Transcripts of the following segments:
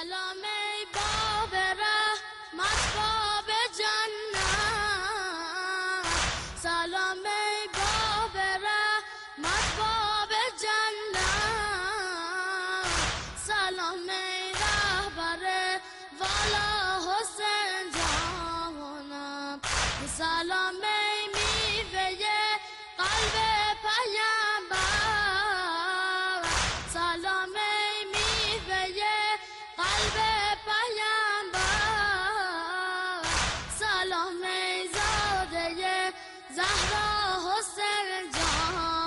سلام ای باب رحمت باب جنت، سلام ای باب رحمت باب جنت، سلام ای رهبر والا حسین جانم، سلام ای میوه قلب پیامبر، سلام ای میوه قلب پیامبر، سلام ای زاده زهرا حسین جانم،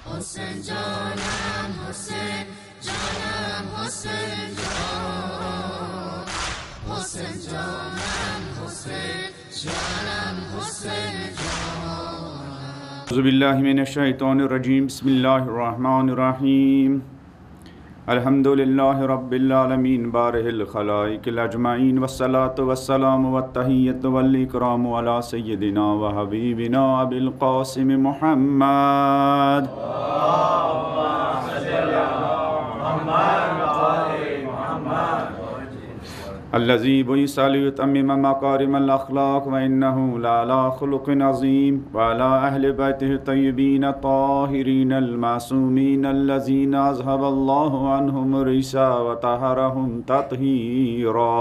حسین جانم، حسین جانم، حسین جان، حسین جانم، حسین جانم، حسین جان. اعوذ باللہ من الشیطان الرجیم، بسم اللہ الرحمن الرحیم. الحمدللہ رب العالمین بارہ الخلائق الاجمعین، والصلاة والسلام والتحیۃ والاکرام علی سیدنا و حبیبنا ابی القاسم محمد الذی بعث لیتمم مکارم الاخلاق وانہ لعلی خلق عظیم وعلی اہل بیتہ الطیبین الطاہرین المعصومین الذین اذھب اللہ عنہم الرجس وطہرہم تطہیرا.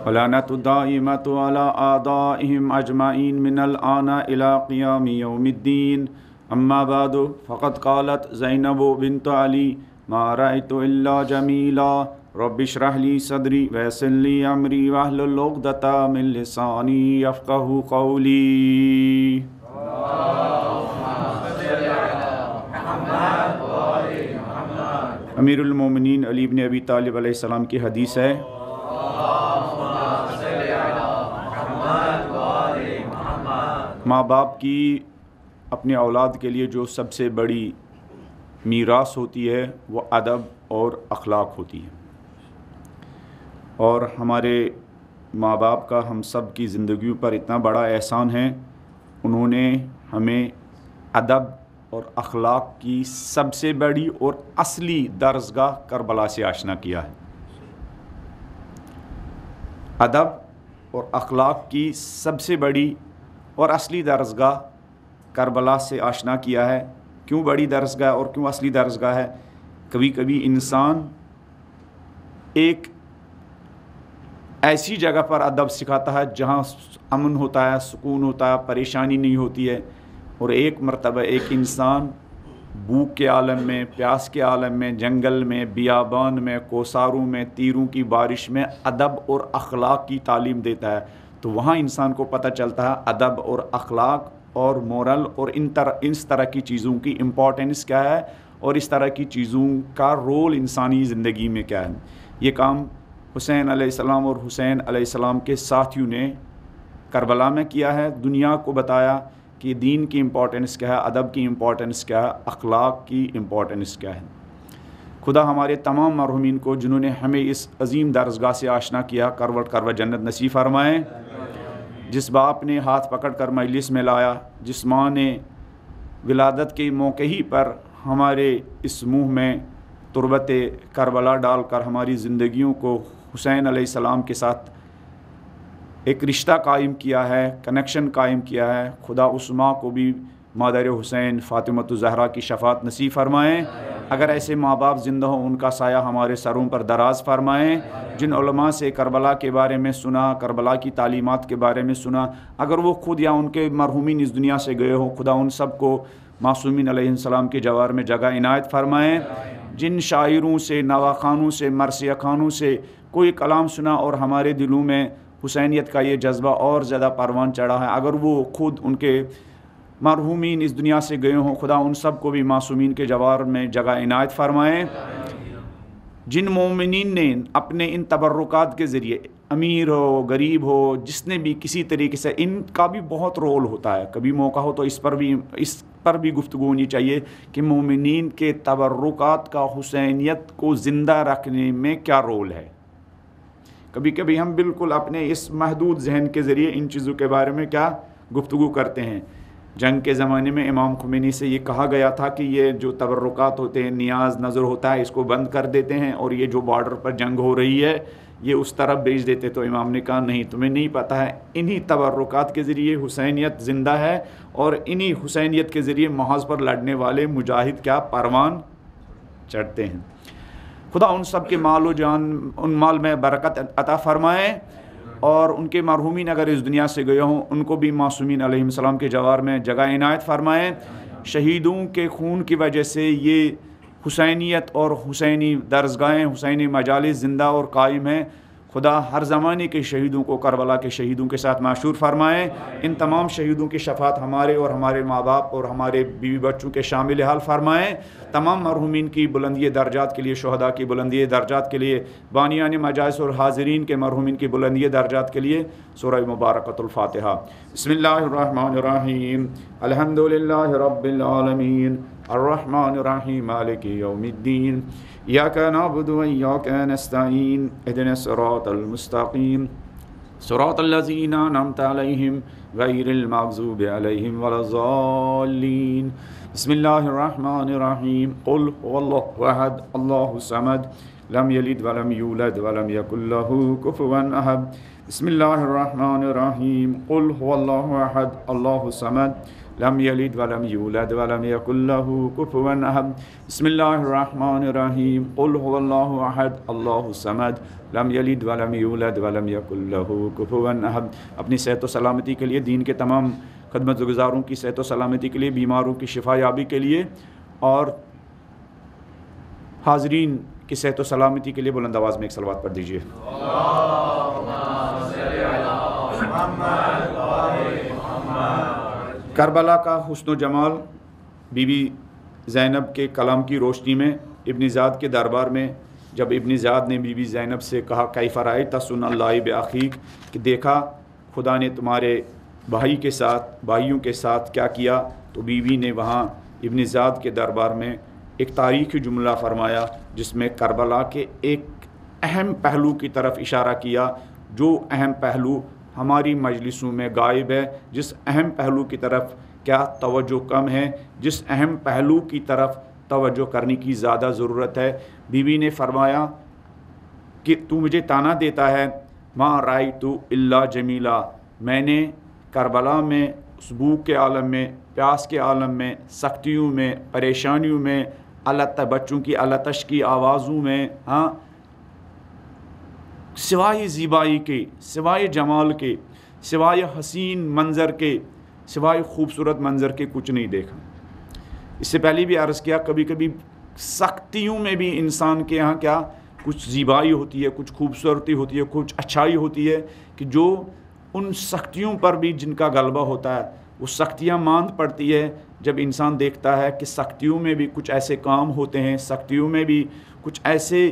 ولعنۃ الدائمۃ علی اعدائہم اجمعین من الآن الی قیام یوم الدین. اما بعد فقد قالت زینب بنت علی ما رأیت الا جمیلا رب اشرح لی صدری ویسر لی امری واحلل عقدۃ من لسانی یفقہوا قولی. امیر المومنین علی بن ابی طالب علیہ السلام کی حدیث ہے، ماں باپ کی اپنے اولاد کے لیے جو سب سے بڑی میراث ہوتی ہے وہ ادب اور اخلاق ہوتی ہے، اور ہمارے ماں باپ کا ہم سب کی زندگیوں پر اتنا بڑا احسان ہے، انہوں نے ہمیں ادب اور اخلاق کی سب سے بڑی اور اصلی درسگاہ کربلا سے آشنا کیا ہے. ادب اور اخلاق کی سب سے بڑی اور اصلی درسگاہ کربلا سے آشنا کیا ہے. کیوں بڑی درسگاہ اور کیوں اصلی درسگاہ ہے؟ کبھی کبھی انسان ایک ایسی جگہ پر ادب سکھاتا ہے جہاں امن ہوتا ہے، سکون ہوتا ہے، پریشانی نہیں ہوتی ہے، اور ایک مرتبہ ایک انسان بھوک کے عالم میں، پیاس کے عالم میں، جنگل میں، بیابان میں، کوساروں میں، تیروں کی بارش میں ادب اور اخلاق کی تعلیم دیتا ہے. تو وہاں انسان کو پتہ چلتا ہے ادب اور اخلاق اور مورل اور اس طرح کی چیزوں کی امپورٹنس کیا ہے، اور اس طرح کی چیزوں کا رول انسانی زندگی میں کیا ہے. یہ کام حسین علیہ السلام اور حسین علیہ السلام کے ساتھیوں نے کربلا میں کیا ہے. دنیا کو بتایا کہ دین کی امپورٹنس کیا ہے، ادب کی امپورٹنس کیا ہے، اخلاق کی امپورٹنس کیا ہے. خدا ہمارے تمام مرحومین کو جنہوں نے ہمیں اس عظیم درسگاہ سے آشنا کیا، کروٹ کروٹ جنت نصیب فرمائیں. جس باپ نے ہاتھ پکڑ کر مجلس میں لایا، جس ماں نے ولادت کے موقع ہی پر ہمارے اس منہ میں تربت کربلا ڈال کر ہماری زندگیوں کو حسین علیہ السلام کے ساتھ ایک رشتہ قائم کیا ہے، کنیکشن قائم کیا ہے، خدا اس ماں کو بھی مادر حسین فاطمۃ الزہرا کی شفاعت نصیب فرمائیں. اگر ایسے ماں باپ زندہ ہوں ان کا سایہ ہمارے سروں پر دراز فرمائیں. جن علماء سے کربلا کے بارے میں سنا، کربلا کی تعلیمات کے بارے میں سنا، اگر وہ خود یا ان کے مرحومین اس دنیا سے گئے ہوں، خدا ان سب کو معصومین علیہ السلام کے جوار میں جگہ عنایت فرمائیں. جن شاعروں سے، نواخوانوں سے، مرثیہ خوانوں سے کوئی کلام سنا اور ہمارے دلوں میں حسینیت کا یہ جذبہ اور زیادہ پروان چڑھا ہے، اگر وہ خود ان کے مرحومین اس دنیا سے گئے ہوں، خدا ان سب کو بھی معصومین کے جوار میں جگہ عنایت فرمائیں. جن مومنین نے اپنے ان تبرکات کے ذریعے، امیر ہو، غریب ہو، جس نے بھی کسی طریقے سے، ان کا بھی بہت رول ہوتا ہے. کبھی موقع ہو تو اس پر بھی گفتگو ہونی چاہیے کہ مومنین کے تبرکات کا حسینیت کو زندہ رکھنے میں کیا رول ہے. کبھی کبھی ہم بالکل اپنے اس محدود ذہن کے ذریعے ان چیزوں کے بارے میں کیا گفتگو کرتے ہیں. جنگ کے زمانے میں امام خمینی سے یہ کہا گیا تھا کہ یہ جو تبرکات ہوتے ہیں، نیاز نظر ہوتا ہے، اس کو بند کر دیتے ہیں، اور یہ جو بارڈر پر جنگ ہو رہی ہے یہ اس طرف بھیج دیتے. تو امام نے کہا نہیں، تمہیں نہیں پتہ ہے، انہی تبرکات کے ذریعے حسینیت زندہ ہے، اور انہی حسینیت کے ذریعے محاذ پر لڑنے والے مجاہد کیا پروان چڑھتے ہیں. خدا ان سب کے مال و جان، ان مال میں برکت عطا فرمائے، اور ان کے مرحومین اگر اس دنیا سے گئے ہوں ان کو بھی معصومین علیہ السلام کے جوار میں جگہ عنایت فرمائے. شہیدوں کے خون کی وجہ سے یہ حسینیت اور حسینی درسگاہیں، حسینی مجالس زندہ اور قائم ہیں. خدا ہر زمانے کے شہیدوں کو کربلا کے شہیدوں کے ساتھ معشور فرمائے. ان تمام شہیدوں کی شفاعت ہمارے اور ہمارے ماں باپ اور ہمارے بیوی بچوں کے شامل حال فرمائے. تمام مرحومین کی بلندی درجات کے لیے، شہداء کی بلندی درجات کے لیے، بانیان مجالس اور حاضرین کے مرحومین کی بلندی درجات کے لیے سورہ مبارکۃ الفاتحہ. بسم اللہ الرحمن الرحیم. الحمد للہ رب العالمین الرحمن الرحیم مالک یوم الدین. ایاک نعبد و ایاک نستعین اہدنا الصراط المستقیم صراط الذین انعمت علیہم غیر المغضوب علیہم ولا الضالین. بسم اللہ الرحمن الرحیم. قل هو اللہ احد اللہ الصمد لم یلد ولم یولد ولم یکن لہ کفوا احد. بسم اللہ الرحمن الرحیم. قل هو اللہ احد اللہ الصمد لم یلد ولم یولد ولم یکن لہ کفوا احد. بسم اللہ الرحمن الرحیم. قل هو اللہ احد اللہ الصمد لم یلد ولم یولد ولم یکن لہ کفوا احد. اپنی صحت و سلامتی کے لیے، دین کے تمام خدمت گزاروں کی صحت و سلامتی کے لیے، بیماروں کی شفا یابی کے لیے، اور حاضرین کی صحت و سلامتی کے لیے بلند آواز میں ایک صلوات پڑھ دیجیے. کربلا کا حسن و جمال بی بی زینب کے کلام کی روشنی میں ابن زیاد کے دربار میں جب ابن زیاد نے بی بی زینب سے کہا کیف رأیت صنع اللہ بأخیک، کہ دیکھا خدا نے تمہارے بھائی کے ساتھ، بھائیوں کے ساتھ کیا کیا، تو بیوی نے وہاں ابن زیاد کے دربار میں ایک تاریخی جملہ فرمایا جس میں کربلا کے ایک اہم پہلو کی طرف اشارہ کیا، جو اہم پہلو ہماری مجلسوں میں غائب ہے، جس اہم پہلو کی طرف کیا توجہ کم ہے، جس اہم پہلو کی طرف توجہ کرنے کی زیادہ ضرورت ہے. بیوی نے فرمایا کہ تو مجھے تانا دیتا ہے، ما رأیت الا جمیلا، میں نے کربلا میں، بھوک کے عالم میں، پیاس کے عالم میں، سختیوں میں، پریشانیوں میں، بچوں کی التش کی آوازوں میں، سوائے زیبائی کے، سوائے جمال کے، سوائے حسین منظر کے، سوائے خوبصورت منظر کے کچھ نہیں دیکھا. اس سے پہلے بھی عرض کیا، کبھی کبھی سختیوں میں بھی انسان کے یہاں کیا کچھ زیبائی ہوتی ہے، کچھ خوبصورتی ہوتی ہے، کچھ اچھائی ہوتی ہے، کہ جو ان سختیوں پر بھی جن کا غلبہ ہوتا ہے، وہ سختیاں ماند پڑتی ہے جب انسان دیکھتا ہے کہ سختیوں میں بھی کچھ ایسے کام ہوتے ہیں، سختیوں میں بھی کچھ ایسے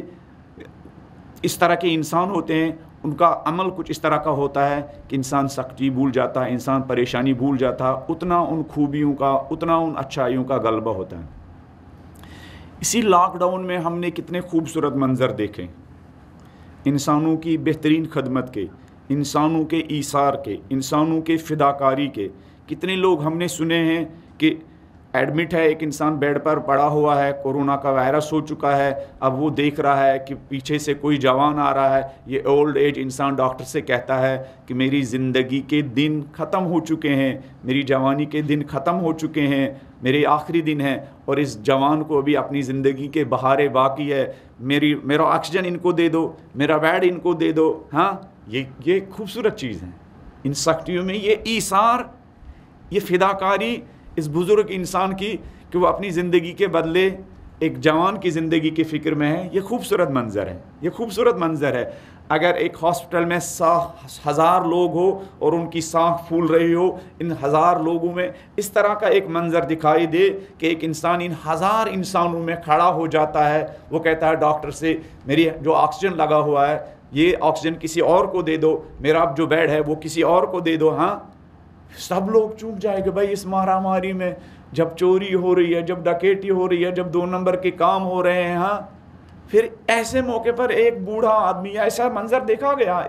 اس طرح کے انسان ہوتے ہیں، ان کا عمل کچھ اس طرح کا ہوتا ہے کہ انسان سختی بھول جاتا ہے، انسان پریشانی بھول جاتا ہے، اتنا ان خوبیوں کا، اتنا ان اچھائیوں کا غلبہ ہوتا ہے. اسی لاک ڈاؤن میں ہم نے کتنے خوبصورت منظر دیکھے، انسانوں کی بہترین خدمت کے، انسانوں کے ایثار کے، انسانوں کے فداکاری کے. کتنے لوگ ہم نے سنے ہیں کہ ایڈمٹ ہے، ایک انسان بیڈ پر پڑا ہوا ہے، کورونا کا وائرس ہو چکا ہے، اب وہ دیکھ رہا ہے کہ پیچھے سے کوئی جوان آ رہا ہے. یہ اولڈ ایج انسان ڈاکٹر سے کہتا ہے کہ میری زندگی کے دن ختم ہو چکے ہیں، میری جوانی کے دن ختم ہو چکے ہیں، میرے آخری دن ہیں، اور اس جوان کو ابھی اپنی زندگی کے بہارے باقی ہے، میرا آکسیجن ان کو دے دو، میرا بیڈ ان کو دے دو. یہ خوبصورت چیز ہے. ان سختیوں میں یہ ایثار، یہ فداکاری اس بزرگ انسان کی کہ وہ اپنی زندگی کے بدلے ایک جوان کی زندگی کی فکر میں ہے، یہ خوبصورت منظر ہے. یہ خوبصورت منظر ہے. اگر ایک ہاسپٹل میں 1000 لوگ ہو اور ان کی سانکھ پھول رہی ہو، ان 1000 لوگوں میں اس طرح کا ایک منظر دکھائی دے کہ ایک انسان ان 1000 انسانوں میں کھڑا ہو جاتا ہے، وہ کہتا ہے ڈاکٹر سے میری جو آکسیجن لگا ہوا ہے یہ آکسیجن کسی اور کو دے دو، میرا جو بیڈ ہے وہ کسی اور کو دے دو. سب لوگ چوک جائے گا بھائی اس مارا ماری میں، جب چوری ہو رہی ہے، جب ڈکیٹی ہو رہی ہے، جب 2 نمبر کے کام ہو رہے ہیں. پھر ایسے موقع پر ایک بوڑھا آدمی، ایسا منظر دیکھا گیا.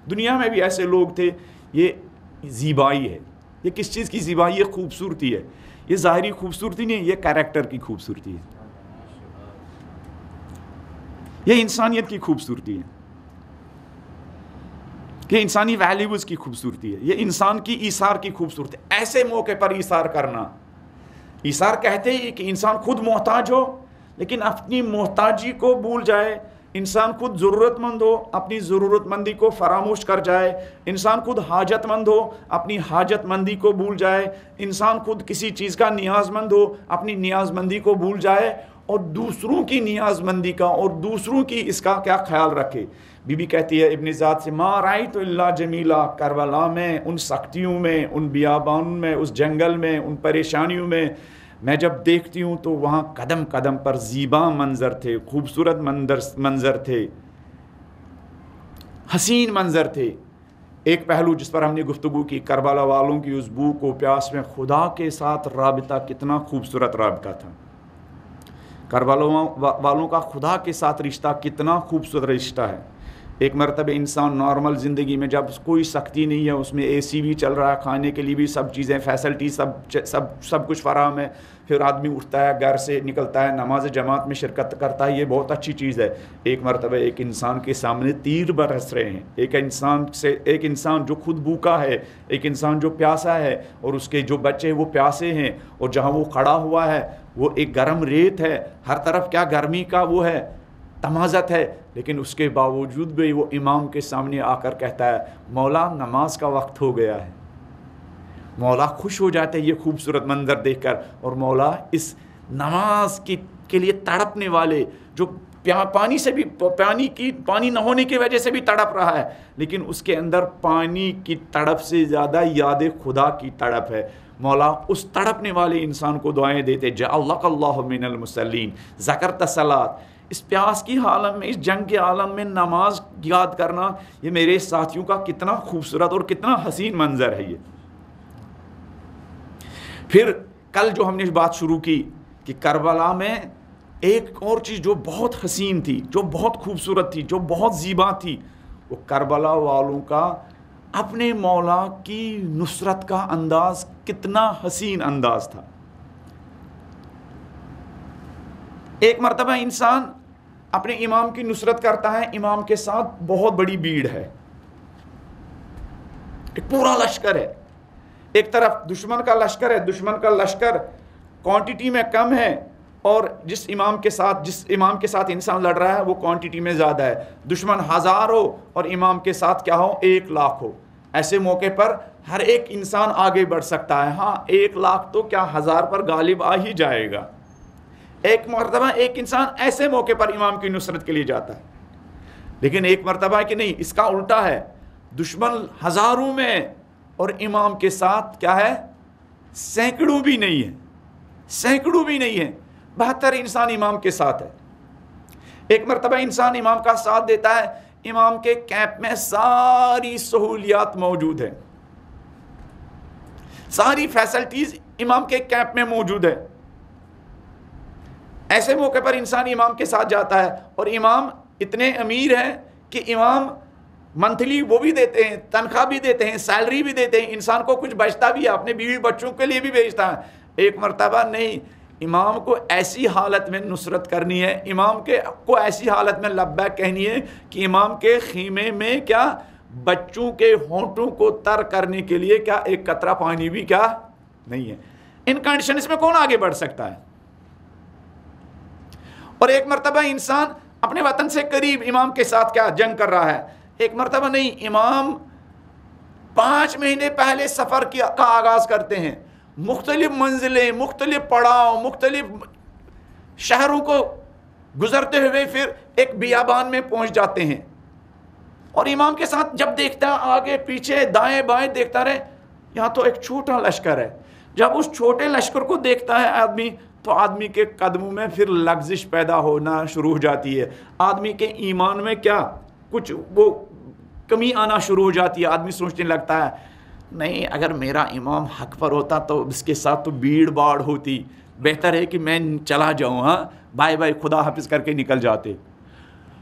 دنیا میں بھی ایسے لوگ تھے. یہ زیبائی ہے، یہ کس چیز کی زیبائی؟ یہ خوبصورتی ہے. یہ ظاہری خوبصورتی نہیں ہے، یہ کیریکٹر کی خوبصورتی ہے، یہ انسانیت کی خوبصورتی ہے، یہ انسانی ویلیوز کی خوبصورتی ہے، یہ انسان کی ایثار کی خوبصورتی ہے. ایسے موقع پر ایثار کرنا، ایثار کہتے ہیں کہ انسان خود محتاج ہو لیکن اپنی محتاجی کو بھول جائے، انسان خود ضرورت مند ہو اپنی ضرورت مندی کو فراموش کر جائے، انسان خود حاجت مند ہو اپنی حاجت مندی کو بھول جائے، انسان خود کسی چیز کا نیاز مند ہو اپنی نیاز مندی کو بھول جائے اور دوسروں کی نیاز مندی کا اور دوسروں کی اس کا کیا خیال رکھے. بی بی کہتی ہے ابن ذات سے، ما رأیت الا جمیلا، کربلا میں ان سختیوں میں، ان بیابان میں، اس جنگل میں، ان پریشانیوں میں جب دیکھتی ہوں تو وہاں قدم قدم پر زیبا منظر تھے، خوبصورت منظر تھے، حسین منظر تھے. ایک پہلو جس پر ہم نے گفتگو کی، کربلا والوں کی اس بھوک و پیاس میں خدا کے ساتھ رابطہ کتنا خوبصورت رابطہ تھا. کربلا والوں کا خدا کے ساتھ رشتہ کتنا خوبصورت رشتہ ہے. ایک مرتبہ انسان نارمل زندگی میں جب کوئی سختی نہیں ہے، اس میں اے سی بھی چل رہا ہے، کھانے کے لیے بھی سب چیزیں فیسلٹی سب کچھ فراہم ہے، پھر آدمی اٹھتا ہے، گھر سے نکلتا ہے، نماز جماعت میں شرکت کرتا ہے، یہ بہت اچھی چیز ہے. ایک مرتبہ ایک انسان کے سامنے تیر برس رہے ہیں، ایک انسان جو خود بھوکا ہے، ایک انسان جو پیاسا ہے اور اس کے جو بچے وہ پیاسے ہیں، اور جہاں وہ کھڑا ہوا ہے وہ ایک گرم ریت ہے، ہر طرف کیا گرمی کا وہ ہے تمازت ہے، لیکن اس کے باوجود بھی وہ امام کے سامنے آ کر کہتا ہے مولا نماز کا وقت ہو گیا ہے. مولا خوش ہو جاتے ہیں یہ خوبصورت منظر دیکھ کر، اور مولا اس نماز کے لیے تڑپنے والے جو پانی نہ ہونے کی وجہ سے بھی تڑپ رہا ہے، لیکن اس کے اندر پانی کی تڑپ سے زیادہ یاد خدا کی تڑپ ہے، مولا اس تڑپنے والے انسان کو دعائیں دیتے، جعلک اللہ من المصلین، ذکرت الصلاۃ. اس پیاس کی عالم میں، اس جنگ کے عالم میں نماز یاد کرنا، یہ میرے ساتھیوں کا کتنا خوبصورت اور کتنا حسین منظر ہے. یہ پھر کل جو ہم نے بات شروع کی کہ کربلا میں ایک اور چیز جو بہت حسین تھی، جو بہت خوبصورت تھی، جو بہت زیبا تھی، وہ کربلا والوں کا اپنے مولا کی نصرت کا انداز کتنا حسین انداز تھا. ایک مرتبہ انسان اپنے امام کی نصرت کرتا ہے، امام کے ساتھ بہت بڑی بھیڑ ہے، ایک پورا لشکر ہے، ایک طرف دشمن کا لشکر ہے، دشمن کا لشکر کوانٹٹی میں کم ہے، اور جس امام کے ساتھ انسان لڑ رہا ہے وہ کوانٹٹی میں زیادہ ہے. دشمن 1000 ہو اور امام کے ساتھ کیا ہو 1,00,000 ہو. ایسے موقع پر ہر ایک انسان آگے بڑھ سکتا ہے. ہاں 1,00,000 تو کیا 1000 پر غالب آ ہی جائے گا. ایک مرتبہ ایک انسان ایسے موقع پر امام کی نصرت کے لیے جاتا ہے، لیکن ایک مرتبہ کہ نہیں، اس کا الٹا ہے، دشمن 1000 میں اور امام کے ساتھ کیا ہے سینکڑوں بھی نہیں ہے، 72 انسان امام کے ساتھ ہے. ایک مرتبہ انسان امام کا ساتھ دیتا ہے، امام کے کیمپ میں ساری سہولیات موجود ہیں، ساری فیسلٹیز امام کے کیمپ میں موجود ہے. ایسے موقع پر انسان امام کے ساتھ جاتا ہے، اور امام اتنے امیر ہیں کہ امام منتھلی وہ بھی دیتے ہیں، تنخواہ بھی دیتے ہیں، سیلری بھی دیتے ہیں، انسان کو کچھ بچتا بھی ہے، اپنے بیوی بچوں کے لیے بھی بھیجتا ہے. ایک مرتبہ نہیں، امام کو ایسی حالت میں نصرت کرنی ہے، امام کو ایسی حالت میں لبیک کہنی ہے کہ امام کے خیمے میں کیا بچوں کے ہونٹوں کو تر کرنے کے لیے کیا ایک قطرہ پانی بھی کیا نہیں ہے. ان کنڈیشنز میں کون آگے بڑھ سکتا ہے؟ اور ایک مرتبہ انسان اپنے وطن سے قریب امام کے ساتھ کیا جنگ کر رہا ہے. ایک مرتبہ نہیں، امام 5 مہینے پہلے سفر کا آغاز کرتے ہیں، مختلف منزلیں، مختلف پڑاؤ، مختلف شہروں کو گزرتے ہوئے پھر ایک بیابان میں پہنچ جاتے ہیں. اور امام کے ساتھ جب دیکھتا ہے آگے پیچھے دائیں بائیں دیکھتا رہے، یہاں تو ایک چھوٹا لشکر ہے. جب اس چھوٹے لشکر کو دیکھتا ہے آدمی تو آدمی کے قدموں میں پھر لغزش پیدا ہونا شروع ہو جاتی ہے، آدمی کے ایمان میں کیا کچھ وہ کمی آنا شروع ہو جاتی ہے. آدمی سوچنے لگتا ہے نہیں، اگر میرا امام حق پر ہوتا تو اس کے ساتھ تو بھیڑ باڑ ہوتی، بہتر ہے کہ میں چلا جاؤں، ہاں بائے بائے خدا حافظ کر کے نکل جاتے.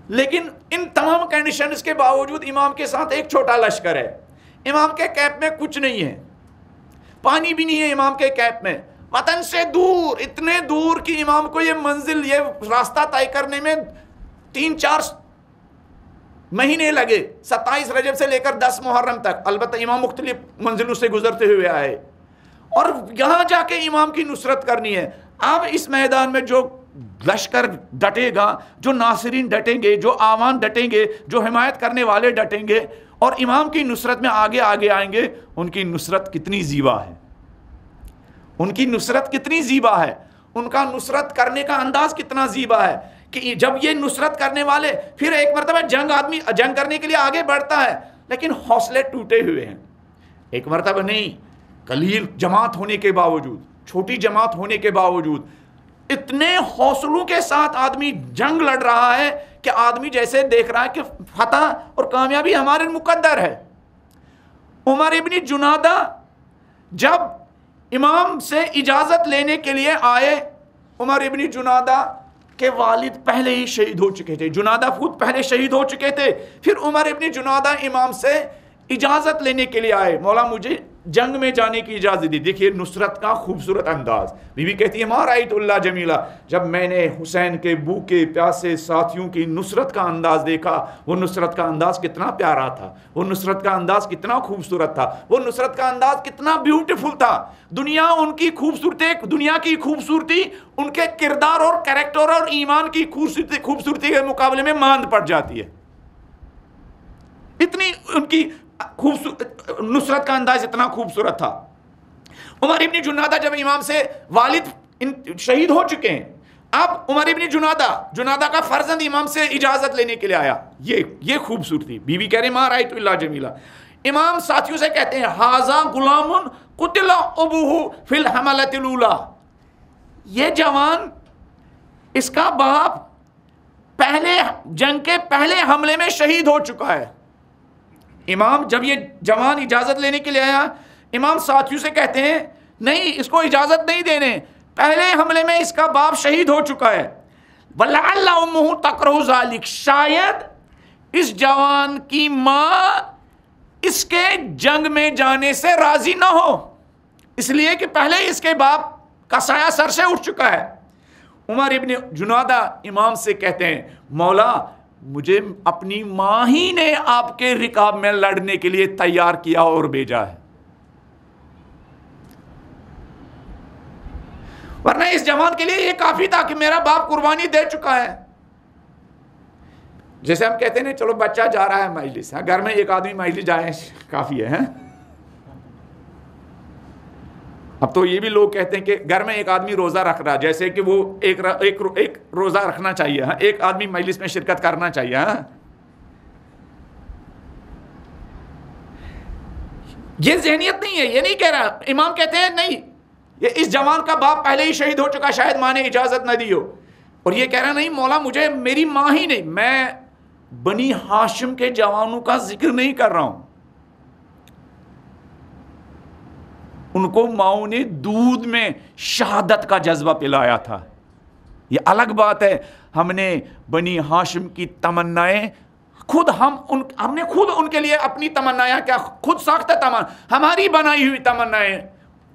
لیکن ان تمام کنڈیشنز کے باوجود امام کے ساتھ ایک چھوٹا لشکر ہے، امام کے کیمپ میں کچھ نہیں ہے. پانی بھی نہیں ہے امام کے کیمپ میں، وطن سے دور، اتنے دور کہ امام کو یہ منزل، یہ راستہ طے کرنے میں 3-4 مہینے لگے، 27 رجب سے لے کر 10 محرم تک، البتہ امام مختلف منزلوں سے گزرتے ہوئے آئے، اور یہاں جا کے امام کی نصرت کرنی ہے۔ اب اس میدان میں جو لشکر ڈٹے گا، جو ناصرین ڈٹیں گے، جو آوان ڈٹیں گے، جو حمایت کرنے والے ڈٹیں گے اور امام کی نصرت میں آگے آگے آئیں گے، ان کی نصرت کتنی زیبا ہے، ان کی نصرت کتنی زیبا ہے، ان کا نصرت کرنے کا انداز کتنا زیبا ہے کہ جب یہ نصرت کرنے والے، پھر ایک مرتبہ جنگ کرنے کے لیے آگے بڑھتا ہے لیکن حوصلے ٹوٹے ہوئے ہیں، ایک مرتبہ نہیں، قلیل جماعت ہونے کے باوجود، چھوٹی جماعت ہونے کے باوجود اتنے حوصلوں کے ساتھ آدمی جنگ لڑ رہا ہے کہ آدمی جیسے دیکھ رہا ہے کہ فتح اور کامیابی ہمارے مقدر ہے۔ عمر ابن جنادہ جب امام سے اجازت لینے کے لیے آئے، عمر ابن جنادہ کے والد پہلے ہی شہید ہو چکے تھے، جنادہ خود پہلے شہید ہو چکے تھے، پھر عمر ابن جنادہ امام سے اجازت لینے کے لیے آئے، مولا مجھے جنگ میں جانے کی اجازت دی۔ دیکھیے نصرت کا خوبصورت انداز، بی بی کہتی ہے ما رأیت اللہ جمیلہ، جب میں نے حسین کے بھوکے پیاسے ساتھیوں کی نصرت کا انداز دیکھا، وہ نصرت کا انداز کتنا پیارا تھا، وہ نصرت کا انداز کتنا خوبصورت تھا، وہ نصرت کا انداز کتنا بیوٹیفل تھا۔ دنیا ان کی دنیا کی خوبصورتی ان کے کردار اور کریکٹر اور ایمان کی خوبصورتی کے مقابلے میں ماند پڑ جاتی ہے، اتنی ان کی نصرت کا انداز اتنا خوبصورت تھا۔ عمر ابن جنادہ جب امام سے والد شہید ہو چکے ہیں، اب عمر ابن جنادہ کا فرزند امام سے اجازت لینے کے لیے آیا، یہ خوبصورتی، بی بی کہہ رہے ما رأیت اللہ جمیلہ۔ امام ساتھیوں سے کہتے ہیں ھذا غلام قتل ابوہ فی الحملۃ الاولی، یہ جوان، اس کا باپ پہلے جنگ کے پہلے حملے میں شہید ہو چکا ہے۔ امام جب یہ جوان اجازت لینے کے لیے آیا، امام ساتھیوں سے کہتے ہیں نہیں، اس کو اجازت نہیں دینے، پہلے حملے میں اس کا باپ شہید ہو چکا ہے۔ وَلَعَلَّ أُمُّهُ تَكْرَهُ ذَلِكَ، شاید اس جوان کی ماں اس کے جنگ میں جانے سے راضی نہ ہو، اس لیے کہ پہلے اس کے باپ کا سایہ سر سے اٹھ چکا ہے۔ عمر ابن جنادہ امام سے کہتے ہیں مولا مجھے اپنی ماں ہی نے آپ کے رکاب میں لڑنے کے لیے تیار کیا اور بھیجا ہے، ورنہ اس جوان کے لیے یہ کافی تھا کہ میرا باپ قربانی دے چکا ہے۔ جیسے ہم کہتے ہیں چلو بچہ جا رہا ہے مجلس، گھر میں ایک آدمی مجلس جائے کافی ہے۔ اب تو یہ بھی لوگ کہتے ہیں کہ گھر میں ایک آدمی روزہ رکھ رہا، جیسے کہ وہ ایک روزہ رکھنا چاہیے، ایک آدمی مجلس میں شرکت کرنا چاہیے۔ یہ ذہنیت نہیں ہے، یہ نہیں کہہ رہا، امام کہتے ہیں نہیں، یہ اس جوان کا باپ پہلے ہی شہید ہو چکا، شاید ماں نے اجازت نہ دی ہو، اور یہ کہہ رہا نہیں مولا مجھے میری ماں ہی نہیں، میں بنی ہاشم کے جوانوں کا ذکر نہیں کر رہا ہوں، ان کو ماؤں نے دودھ میں شہادت کا جذبہ پلایا تھا۔ یہ الگ بات ہے، ہم نے بنی ہاشم کی تمنائیں ہم نے خود ان کے لیے اپنی تمنائیں کیا خود ساختہ ہماری بنائی ہوئی تمنائیں،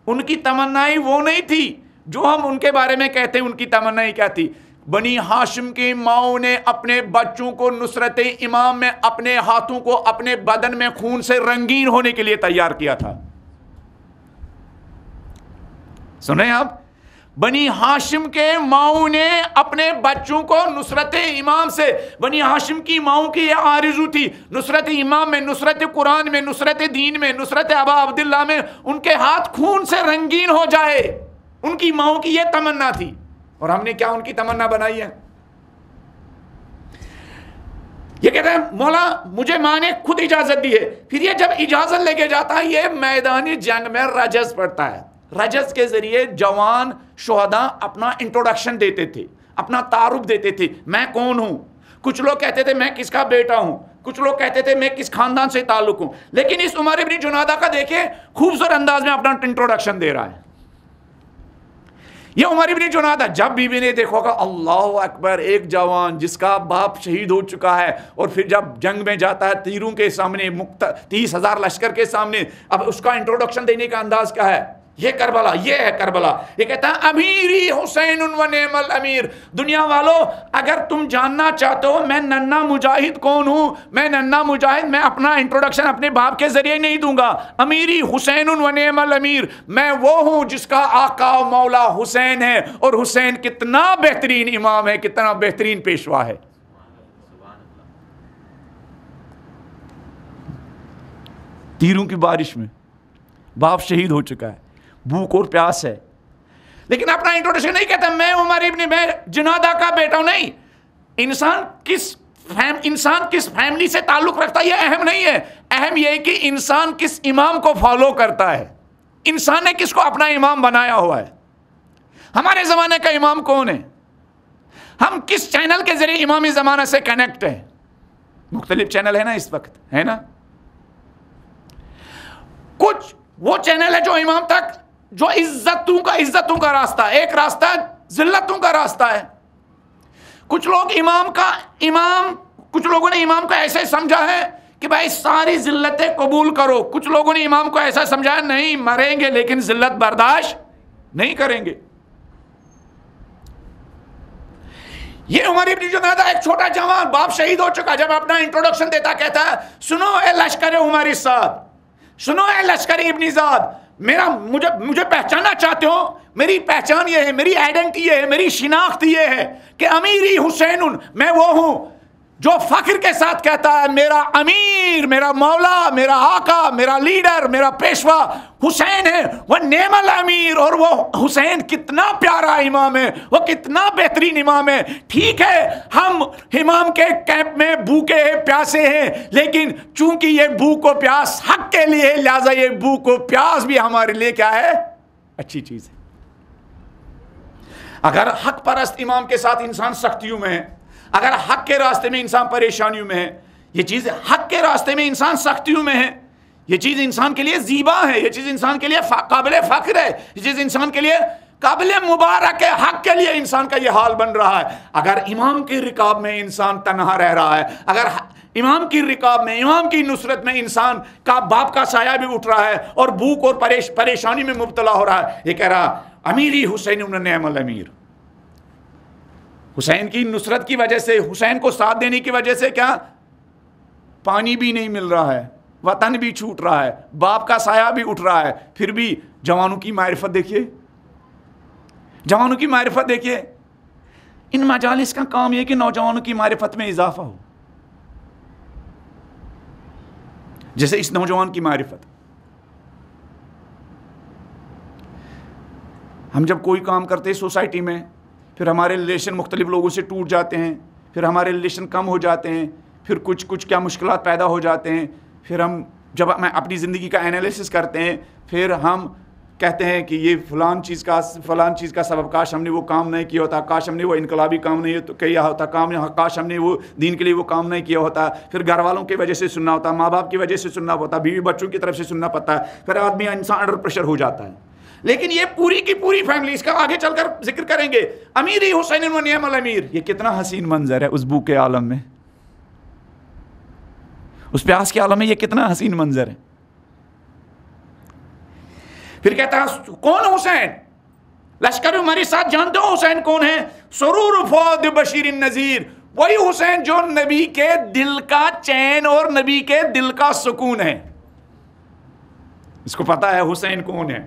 ان کی تمنائیں وہ نہیں تھی جو ہم ان کے بارے میں کہتے ہیں ان کی تمنائیں کیا تھی۔ بنی ہاشم کی ماؤں نے اپنے بچوں کو نصرت امام میں اپنے ہاتھوں کو اپنے بدن میں خون سے رنگین ہونے کے لیے تیار کیا تھا۔ سنیں آپ، بنی ہاشم کے ماؤں نے اپنے بچوں کو نصرت امام سے، بنی ہاشم کی ماؤں کی یہ آرزو تھی، نصرت امام میں، نصرت قرآن میں، نصرت دین میں، نصرت ابا عبداللہ میں ان کے ہاتھ خون سے رنگین ہو جائے، ان کی ماؤں کی یہ تمنا تھی، اور ہم نے کیا ان کی تمنا بنائی ہے؟ یہ کہتا ہے مولا مجھے ماں نے خود اجازت دی ہے، پھر یہ جب اجازت لے کے جاتا ہے یہ میدانی جنگ میں رجز پڑتا ہے، رجز کے ذریعے جوان شہداء اپنا انٹروڈکشن دیتے تھے، اپنا تعارف دیتے تھے، میں کون ہوں، کچھ لوگ کہتے تھے میں کس کا بیٹا ہوں، کچھ لوگ کہتے تھے میں کس خاندان سے تعلق ہوں، لیکن اس عمر ابن جنادہ کا دیکھیں خوبصورت انداز میں اپنا انٹروڈکشن دے رہا ہے۔ یہ عمر ابن جنادہ جب بھی نے دیکھو گا اللہ اکبر، ایک جوان جس کا باپ شہید ہو چکا ہے اور پھر جب جنگ میں جاتا ہے تیروں کے سامنے 30,000 لشکر کے سامنے، اب اس کا انٹروڈکشن دینے کا انداز کیا ہے؟ یہ کربلا، یہ ہے کربلا. یہ کہتا ہے امیری حسین و نعم الامیر. دنیا والو اگر تم جاننا چاہتے ہو میں ننھا مجاہد کون ہوں، میں ننھا مجاہد، میں اپنا انٹروڈکشن اپنے باپ کے ذریعے نہیں دوں گا. امیری حسین و نعم الامیر، میں وہ ہوں جس کا آقا و مولا حسین ہے، اور حسین کتنا بہترین امام ہے، کتنا بہترین پیشوا ہے. تیروں کی بارش میں باپ شہید ہو چکا ہے، بھوک اور پیاس ہے، لیکن اپنا انٹروڈکشن نہیں کہتا میں عمر ابن میں جنادہ کا بیٹا ہوں. نہیں، انسان کس فیملی سے تعلق رکھتا ہے یہ اہم نہیں ہے. اہم یہ ہے کہ انسان کس امام کو فالو کرتا ہے، انسان نے کس کو اپنا امام بنایا ہوا ہے. ہمارے زمانے کا امام کون ہے؟ ہم کس چینل کے ذریعے امام زمانہ سے کنیکٹ ہیں؟ مختلف چینل ہے نا اس وقت، ہے نا. کچھ وہ چینل ہے جو امام تک، جو عزتوں کا راستہ ہے، ایک راستہ ذلتوں کا راستہ ہے. کچھ لوگ کچھ لوگوں نے امام کو ایسے سمجھا ہے کہ بھائی ساری ذلتیں قبول کرو. کچھ لوگوں نے امام کو ایسا سمجھا ہے نہیں، مریں گے لیکن ذلت برداشت نہیں کریں گے. یہ عمر ابن جنادہ ایک چھوٹا جوان، باپ شہید ہو چکا، جب اپنا انٹروڈکشن دیتا کہتا ہے سنو اے لشکر عمر السعد، سنو اے لشکر ابن زاد، مجھے پہچانا چاہتے ہو؟ میری پہچان یہ ہے، میری آئیڈینٹی یہ ہے، میری شناخت یہ ہے کہ امیری حسین، میں وہ ہوں جو فخر کے ساتھ کہتا ہے میرا امیر، میرا مولا، میرا آقا، میرا لیڈر، میرا پیشوا حسین ہے. وہ نعم الامیر، اور وہ حسین کتنا پیارا امام ہے، وہ کتنا بہترین امام ہے. ٹھیک ہے ہم امام کے کیمپ میں بھوکے ہیں، پیاسے ہیں، لیکن چونکہ یہ بھوک و پیاس حق کے لیے، لہذا یہ بھوک و پیاس بھی ہمارے لیے کیا ہے؟ اچھی چیز ہے. اگر حق پرست امام کے ساتھ انسان سختیوں میں ہے، اگر حق کے راستے میں انسان پریشانیوں میں ہے، یہ چیز حق کے راستے میں انسان سختیوں میں ہے، یہ چیز انسان کے لیے زیبا ہے، یہ چیز انسان کے لیے قابل فخر ہے، یہ چیز انسان کے لیے قابل مبارک ہے. حق کے لیے انسان کا یہ حال بن رہا ہے. اگر امام کی رکاب میں انسان تنہا رہ رہا ہے، اگر امام کی رکاب میں، امام کی نصرت میں انسان کا باپ کا سایہ بھی اٹھ رہا ہے اور بھوک اور پریشانی میں مبتلا ہو رہا ہے، یہ کہہ رہا امیری حسین ابن نعم الامیر. حسین کی نصرت کی وجہ سے، حسین کو ساتھ دینے کی وجہ سے کیا پانی بھی نہیں مل رہا ہے، وطن بھی چھوٹ رہا ہے، باپ کا سایہ بھی اٹھ رہا ہے، پھر بھی جوانوں کی معرفت دیکھیے، جوانوں کی معرفت دیکھیے. ان مجالس کا کام یہ کہ نوجوانوں کی معرفت میں اضافہ ہو. جیسے اس نوجوان کی معرفت، ہم جب کوئی کام کرتے ہیں سوسائٹی میں، پھر ہمارے ریلیشن مختلف لوگوں سے ٹوٹ جاتے ہیں، پھر ہمارے ریلیشن کم ہو جاتے ہیں، پھر کچھ کیا مشکلات پیدا ہو جاتے ہیں. پھر ہم جب اپنی زندگی کا انالیسس کرتے ہیں، پھر ہم کہتے ہیں کہ یہ فلان چیز کا سبب، کاش ہم نے وہ کام نہیں کیا ہوتا، کاش ہم نے وہ انقلابی کام نہیں کیا ہوتا، کاش ہم نے وہ دین کے لیے وہ کام نہیں کیا ہوتا. پھر گھر والوں کی وجہ سے سننا ہوتا، ماں باپ کی وجہ سے سننا ہوتا، بیوی بچوں کی طرف سے سننا پڑتا ہے، پھر آدمی انسان انڈر پریشر ہو جاتا ہے. لیکن یہ پوری کی پوری فیملی، اس کا آگے چل کر ذکر کریں گے، امیری حسین و نعم الامیر. یہ کتنا حسین منظر ہے اس بھوک کے عالم میں، اس پیاس کے عالم میں، یہ کتنا حسین منظر ہے. پھر کہتا ہے کون حسین؟ لشکر عمر ساتھ جانتے ہو حسین کون ہے؟ سرور فؤاد بشیر النذیر، وہی حسین جو نبی کے دل کا چین اور نبی کے دل کا سکون ہے. اس کو پتا ہے حسین کون ہے،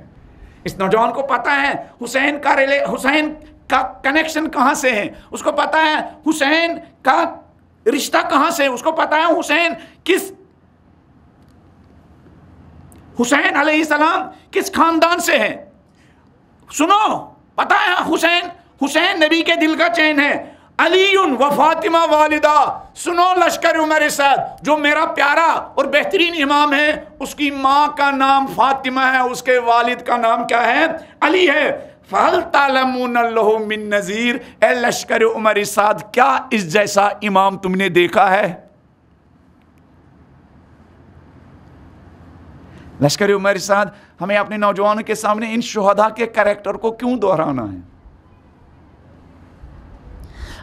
اس نوجوان کو پتا ہے حسین کا کنیکشن کہاں سے ہے، اس کو پتا ہے حسین کا رشتہ کہاں سے، اس کو پتا ہے حسین علیہ السلام کس خاندان سے ہے. سنو، پتا ہے حسین نبی کے دل کا چین ہے. علی و فاطمہ والدہ، سنو لشکر عمر سعد، جو میرا پیارا اور بہترین امام ہے، اس کی ماں کا نام فاطمہ ہے، اس کے والد کا نام کیا ہے؟ علی ہے. فَهَلْ تَعْلَمُونَ لَهُ مِن نَذِيرٍ، اے لشکر عمر سعد، کیا اس جیسا امام تم نے دیکھا ہے؟ لشکر عمر سعد، ہمیں اپنے نوجوانوں کے سامنے ان شہداء کے کریکٹر کو کیوں دہرانا ہے؟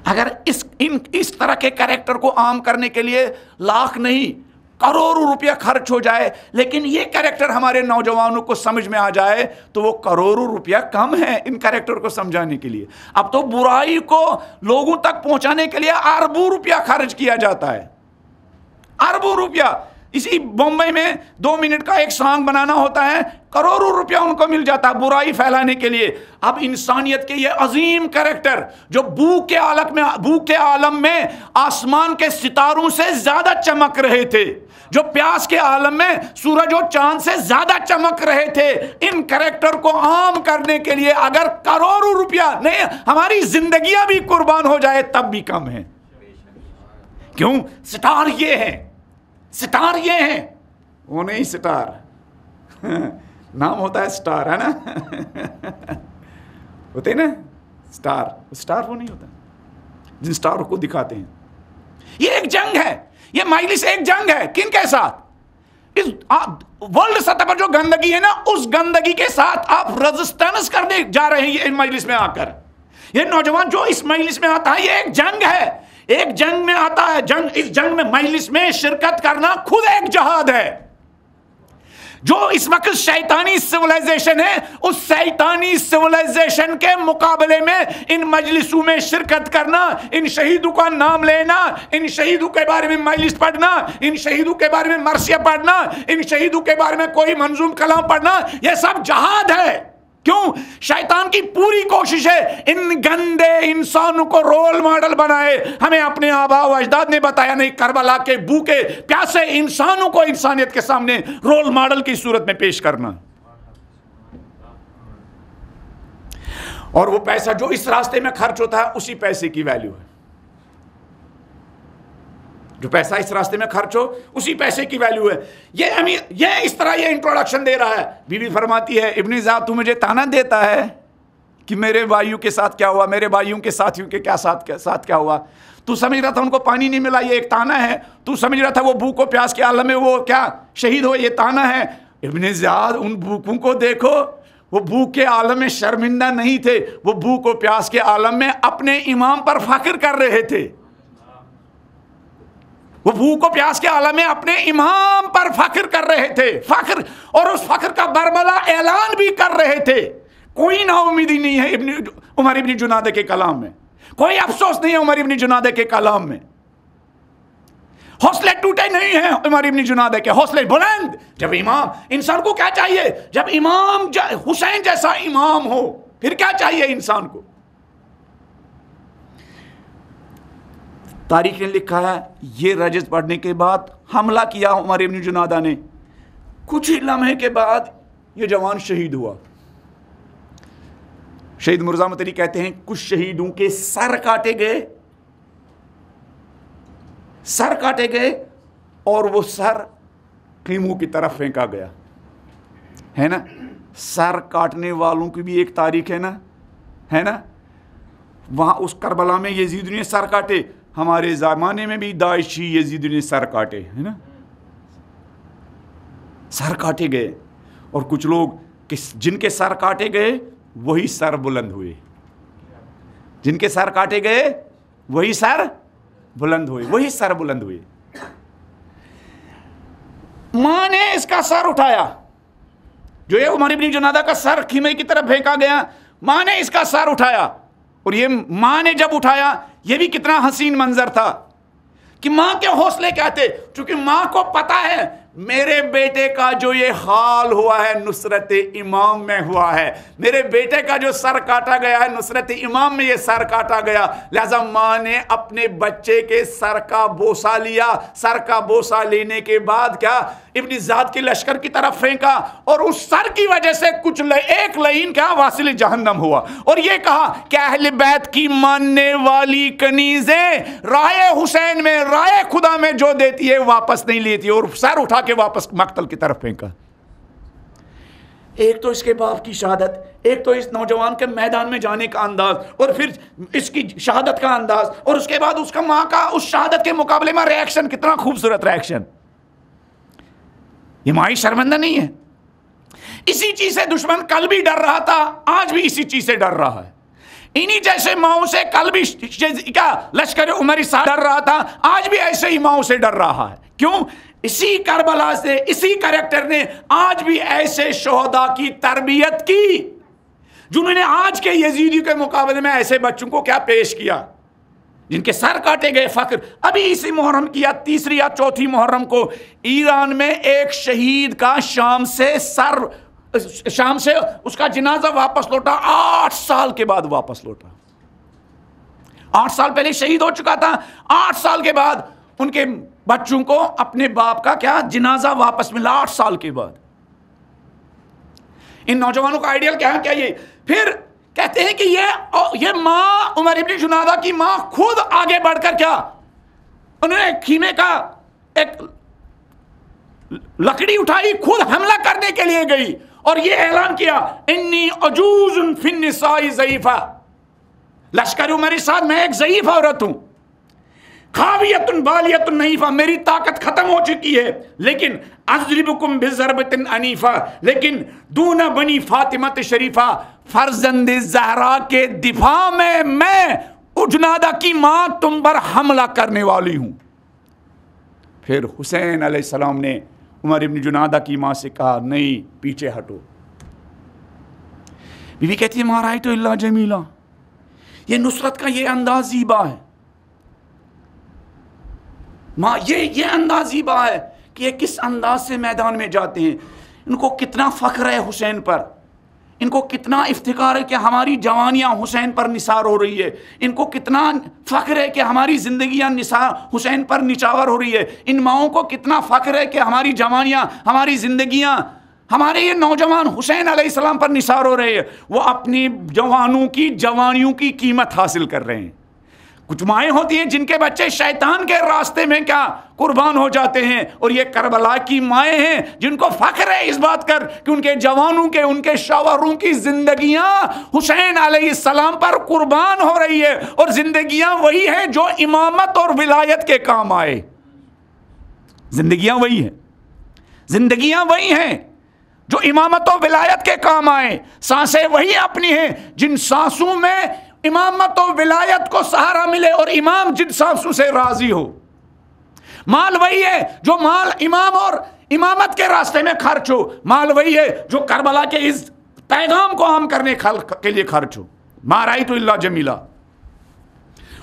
اگر اس طرح کے کریکٹر کو عام کرنے کے لیے لاکھ نہیں کروڑوں روپیہ خرچ ہو جائے، لیکن یہ کریکٹر ہمارے نوجوانوں کو سمجھ میں آ جائے تو وہ کروڑوں روپیہ کم ہے ان کریکٹر کو سمجھانے کے لیے. اب تو برائی کو لوگوں تک پہنچانے کے لیے اربوں روپیہ خرچ کیا جاتا ہے، اربوں روپیہ. اسی بمبئی میں 2 منٹ کا ایک سانگ بنانا ہوتا ہے، کروڑوں روپیہ ان کو مل جاتا ہے برائی پھیلانے کے لیے. اب انسانیت کے یہ عظیم کریکٹر جو بھوک کے عالم میں آسمان کے ستاروں سے زیادہ چمک رہے تھے، جو پیاس کے عالم میں سورج و چاند سے زیادہ چمک رہے تھے، ان کریکٹر کو عام کرنے کے لیے اگر کروڑوں روپیہ نہیں، ہماری زندگیاں بھی قربان ہو جائے تب بھی کم ہے. کیوں؟ سٹار یہ ہے، سٹار یہ ہے، وہ نہیں سٹار. نام ہوتا ہے سٹار، ہے نا؟ ہوتے نا سٹار، سٹار وہ نہیں ہوتا جن سٹار کو دکھاتے ہیں. یہ ایک جنگ ہے، یہ مجلس ایک جنگ ہے. کن کے ساتھ؟ اس ورلڈ سطح پر جو گندگی ہے نا، اس گندگی کے ساتھ آپ ریزسٹنس کرنے جا رہے ہیں. ان مجلس میں آ کر یہ نوجوان جو اس مجلس میں آتا ہے، یہ ایک جنگ ہے، ایک جنگ میں آتا ہے. جنگ، اس جنگ میں مجلس میں شرکت کرنا خود ایک جہاد ہے. جو اس وقت شیطانی سیولائزیشن ہے، اس شیطانی سیولائزیشن کے مقابلے میں ان مجلسوں میں شرکت کرنا، ان شہیدوں کا نام لینا، ان شہیدوں کے بارے میں مجلس پڑھنا، ان شہیدوں کے بارے میں مرثیہ پڑھنا، ان شہیدوں کے بارے میں کوئی منظوم کلام پڑھنا، یہ سب جہاد ہے. کیوں؟ شیطان کی پوری کوشش ہے ان گندے انسانوں کو رول ماڈل بنائے. ہمیں اپنے آباء و اجداد نے بتایا نہیں، کربلا کے بھوکے پیاسے انسانوں کو انسانیت کے سامنے رول ماڈل کی صورت میں پیش کرنا. اور وہ پیسہ جو اس راستے میں خرچ ہوتا ہے، اسی پیسے کی ویلیو ہے. جو پیسہ اس راستے میں خرچ ہو، اسی پیسے کی ویلیو ہے. یہ اس طرح یہ انٹروڈکشن دے رہا ہے. بی بی فرماتی ہے، ابن زیاد تو مجھے تانا دیتا ہے کہ میرے بھائیوں کے ساتھ کیا ہوا، میرے بھائیوں کے ساتھیوں کے ساتھ کیا ہوا. تو سمجھ رہا تھا ان کو پانی نہیں ملا، یہ ایک تانا ہے. تو سمجھ رہا تھا وہ بھوک و پیاس کے عالم میں وہ کیا شہید ہو، یہ تانا ہے. ابن زیاد ان بھوکوں کو دیکھو، وہ بھوک کے عالم میں شرمندہ نہیں تھے، وہ بھوک و پیاس کے عالم میں اپنے امام پر فخر کر رہے تھے. وہ بھوک و پیاس کے عالم میں اپنے امام پر فخر کر رہے تھے، فخر، اور اس فخر کا برملا اعلان بھی کر رہے تھے. کوئی نا امیدی نہیں ہے عمر ابن جنادہ کے کلام میں، کوئی افسوس نہیں ہے عمر ابن جنادہ کے کلام میں. حوصلے ٹوٹے نہیں ہیں عمر ابن جنادہ کے، حوصلے بلند. جب امام، انسان کو کیا چاہیے جب امام حسین جیسا امام ہو، پھر کیا چاہیے انسان کو؟ تاریخ نے لکھا ہے یہ رجز پڑھنے کے بعد حملہ کیا عمر ابن جنادہ نے. کچھ ہی لمحے کے بعد یہ جوان شہید ہوا. شہید مرزا احمد علی کہتے ہیں کچھ شہیدوں کے سر کاٹے گئے اور وہ سر خیموں کی طرف پھینکا گیا. ہے نا؟ سر کاٹنے والوں کی بھی ایک تاریخ ہے نا؟ وہاں اس کربلا میں یزیدوں نے سر کاٹے، ہمارے زمانے میں بھی داعشی یزیدوں نے سر کاٹے، ہے نا؟ سر کاٹے گئے، اور کچھ لوگ جن کے سر کاٹے گئے وہی سر بلند ہوئے. جن کے سر کاٹے گئے وہی سر بلند ہوئے. ماں نے اس کا سر اٹھایا، جو یہ عمر ابن جنادہ کا سر خیمے کی طرف پھینکا گیا، ماں نے اس کا سر اٹھایا. اور یہ ماں نے جب اٹھایا، یہ بھی کتنا حسین منظر تھا کہ ماں کے حوصلے کیا تھے. چونکہ ماں کو پتا ہے میرے بیٹے کا جو یہ حال ہوا ہے نصرت امام میں ہوا ہے، میرے بیٹے کا جو سر کاٹا گیا ہے نصرت امام میں یہ سر کاٹا گیا. لہذا ماں نے اپنے بچے کے سر کا بوسہ لیا. سر کا بوسہ لینے کے بعد کیا، ابن زیاد کے لشکر کی طرف پھینکا، اور اس سر کی وجہ سے کچھ ایک لعین کیا واصل جہنم ہوا. اور یہ کہا کہ اہل بیت کی ماننے والی کنیزیں رائے حسین میں، رائے خدا میں جو دیتی ہے واپس نہیں لیتی، اور سر اٹھا کے واپس مقتل کی طرف پھینکا. ایک تو اس کے باپ کی شہادت، ایک تو اس نوجوان کے میدان میں جانے کا انداز، اور پھر اس کی شہادت کا انداز، اور اس کے بعد اس کا ماں کا اس شہادت کے مقابلے میں ریاکشن، کتنا خوبصورت ریاکشن. یہ ماں شرمندہ نہیں ہے. اسی چیز سے دشمن کل بھی ڈر رہا تھا، آج بھی اسی چیز سے ڈر رہا ہے. انہی جیسے ماؤں سے کل بھی کیا لشکر عمری ڈر رہا تھا، آج بھی ایسے ہی ماؤں سے ڈر رہا ہے. کیوں؟ اسی کربلا سے اسی کریکٹر نے آج بھی ایسے شہداء کی تربیت کی جنہوں نے آج کے یزیدیوں کے مقابلے میں ایسے بچوں کو کیا پیش کیا، جن کے سر کاٹے گئے. فخر ابھی اسی محرم کی یا تیسری یا چوتھی محرم کو ایران میں ایک شہید کا شام سے اس کا جنازہ واپس لوٹا، 8 سال کے بعد واپس لوٹا. 8 سال پہلے شہید ہو چکا تھا، 8 سال کے بعد ان کے بچوں کو اپنے باپ کا کیا جنازہ واپس ملا 8 سال کے بعد. ان نوجوانوں کا آئیڈیل کیا ہے؟ کیا یہ پھر کہتے ہیں کہ یہ ماں عمر ابن جنادہ کی ماں خود آگے بڑھ کر کیا، انہوں نے خیمے کا ایک لکڑی اٹھائی، خود حملہ کرنے کے لیے گئی اور یہ اعلان کیا انی عجوز فی النساء ضعیفہ، لشکر عمر ساتھ میں ایک ضعیف عورت ہوں، خاویۃ بالیۃ نحیفہ، میری طاقت ختم ہو چکی ہے، لیکن اضربکم بضربۃ عنیفہ، لیکن دون بنی فاطمہ شریفہ، فرزند زہرا کے دفاع میں اجنادہ کی ماں تم پر حملہ کرنے والی ہوں. پھر حسین علیہ السلام نے عمر ابن جنادہ کی ماں سے کہا نہیں پیچھے ہٹو. بی بی کہتی ہے ما رأیت الا جمیلا، یہ نصرت کا یہ انداز زیبا ہے، ماں یہ انداز زیبا ہے کہ یہ کس انداز سے میدان میں جاتے ہیں. ان کو کتنا فخر ہے حسین پر، ان کو کتنا افتخار ہے کہ ہماری جوانیاں حسین پر نثار ہو رہی ہے، ان کو کتنا فخر ہے کہ ہماری زندگیاں حسین پر نچاور ہو رہی ہے، ان ماؤں کو کتنا فخر ہے کہ ہماری جوانیاں، ہماری زندگیاں، ہمارے یہ نوجوان حسین علیہ السلام پر نثار ہو رہے ہیں. وہ اپنی جوانوں کی جوانیوں کی قیمت حاصل کر رہے ہیں. کچھ مائیں ہوتی ہیں جن کے بچے شیطان کے راستے میں کیا قربان ہو جاتے ہیں، اور یہ کربلا کی مائیں ہیں جن کو فخر ہے اس بات کر کہ ان کے جوانوں کے، ان کے شوہروں کی زندگیاں حسین علیہ السلام پر قربان ہو رہی ہے، اور زندگیاں وہی ہیں جو امامت اور ولایت کے کام آئے. زندگیاں وہی ہیں، زندگیاں وہی ہیں جو امامت و ولایت کے کام آئے. سانسیں وہی اپنی ہیں جن سانسوں میں امامت و ولایت کو سہارا ملے اور امام جن سانسوں سے راضی ہو. مال وہی ہے جو مال امام اور امامت کے راستے میں خرچ ہو. مال وہی ہے جو کربلا کے اس پیغام کو عام کرنے کے لیے خرچ ہو. ما رأیت الا جمیلا.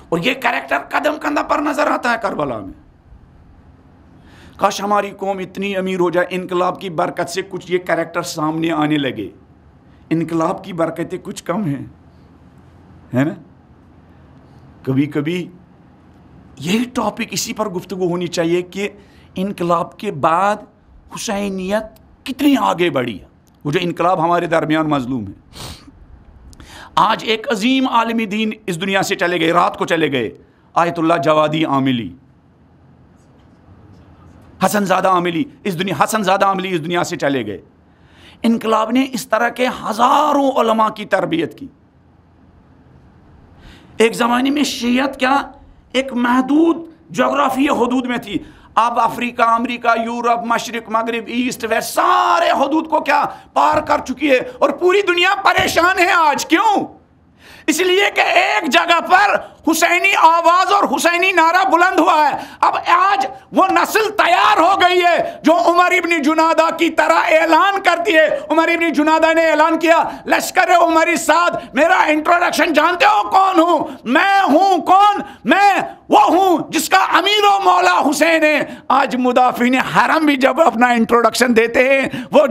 اور یہ کریکٹر قدم کندہ پر نظر آتا ہے کربلا میں. کاش ہماری قوم اتنی امیر ہو جائے، انقلاب کی برکت سے کچھ یہ کریکٹر سامنے آنے لگے. انقلاب کی برکتیں کچھ کم ہیں، ہے نا. کبھی کبھی یہی ٹاپک اسی پر گفتگو ہونی چاہیے کہ انقلاب کے بعد حسینیت کتنی آگے بڑھی. وہ جو انقلاب ہمارے درمیان مظلوم ہے. آج ایک عظیم عالمی دین اس دنیا سے چلے گئے، رات کو چلے گئے، آیت اللہ جوادی عاملی، حسن زادہ عاملی اس دنیا سے چلے گئے. انقلاب نے اس طرح کے ہزاروں علماء کی تربیت کی. ایک زمانے میں شیعت کیا ایک محدود جغرافی حدود میں تھی. اب افریقہ، امریکہ، یورپ، مشرق، مغرب، ایسٹ، ویسٹ سارے حدود کو کیا پار کر چکی ہے، اور پوری دنیا پریشان ہے آج. کیوں؟ اس لیے کہ ایک جگہ پر حسینی آواز اور حسینی نعرہ بلند ہوا ہے. اب آج وہ نسل تیار ہو گئی ہے جو عمر ابن جنادہ کی طرح اعلان کرتی ہے. عمر ابن جنادہ نے اعلان کیا لشکر عمر سعد، میرا انٹروڈکشن جانتے ہو کون ہوں؟ میں ہوں کون؟ میں وہ ہوں جس کا امیر و مولا حسین ہے. آج مدافعین حرم بھی جب اپنا انٹروڈکشن دیتے ہیں، وہ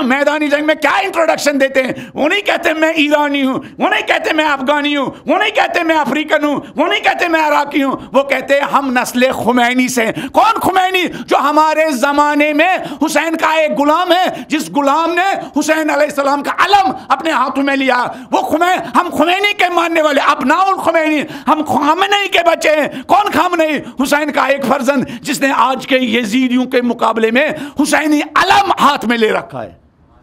میدانی جنگ میں کیا انٹروڈکشن دیتے ہیں؟ وہ نہیں کہتے میں ایرانی ہوں، وہ نہیں کہتے میں افغانی ہوں، وہ نہیں کہتے میں افریقن ہوں، وہ نہیں کہتے میں عراقی ہوں، وہ کہتے ہم نسل خمینی سے. کون خمینی؟ جو ہمارے زمانے میں حسین کا ایک غلام ہے، جس غلام نے حسین علیہ السلام کا علم اپنے ہاتھوں میں لیا. وہ ہم خمینی کے ماننے والے، ابناء الخمینی، ہم خامنئی کے بچے ہیں. کون خامنئی؟ حسین کا ایک فرزند جس نے آج کے یزیدیوں کے مقابلے میں حسینی علم ہاتھ میں لے رکھا ہے.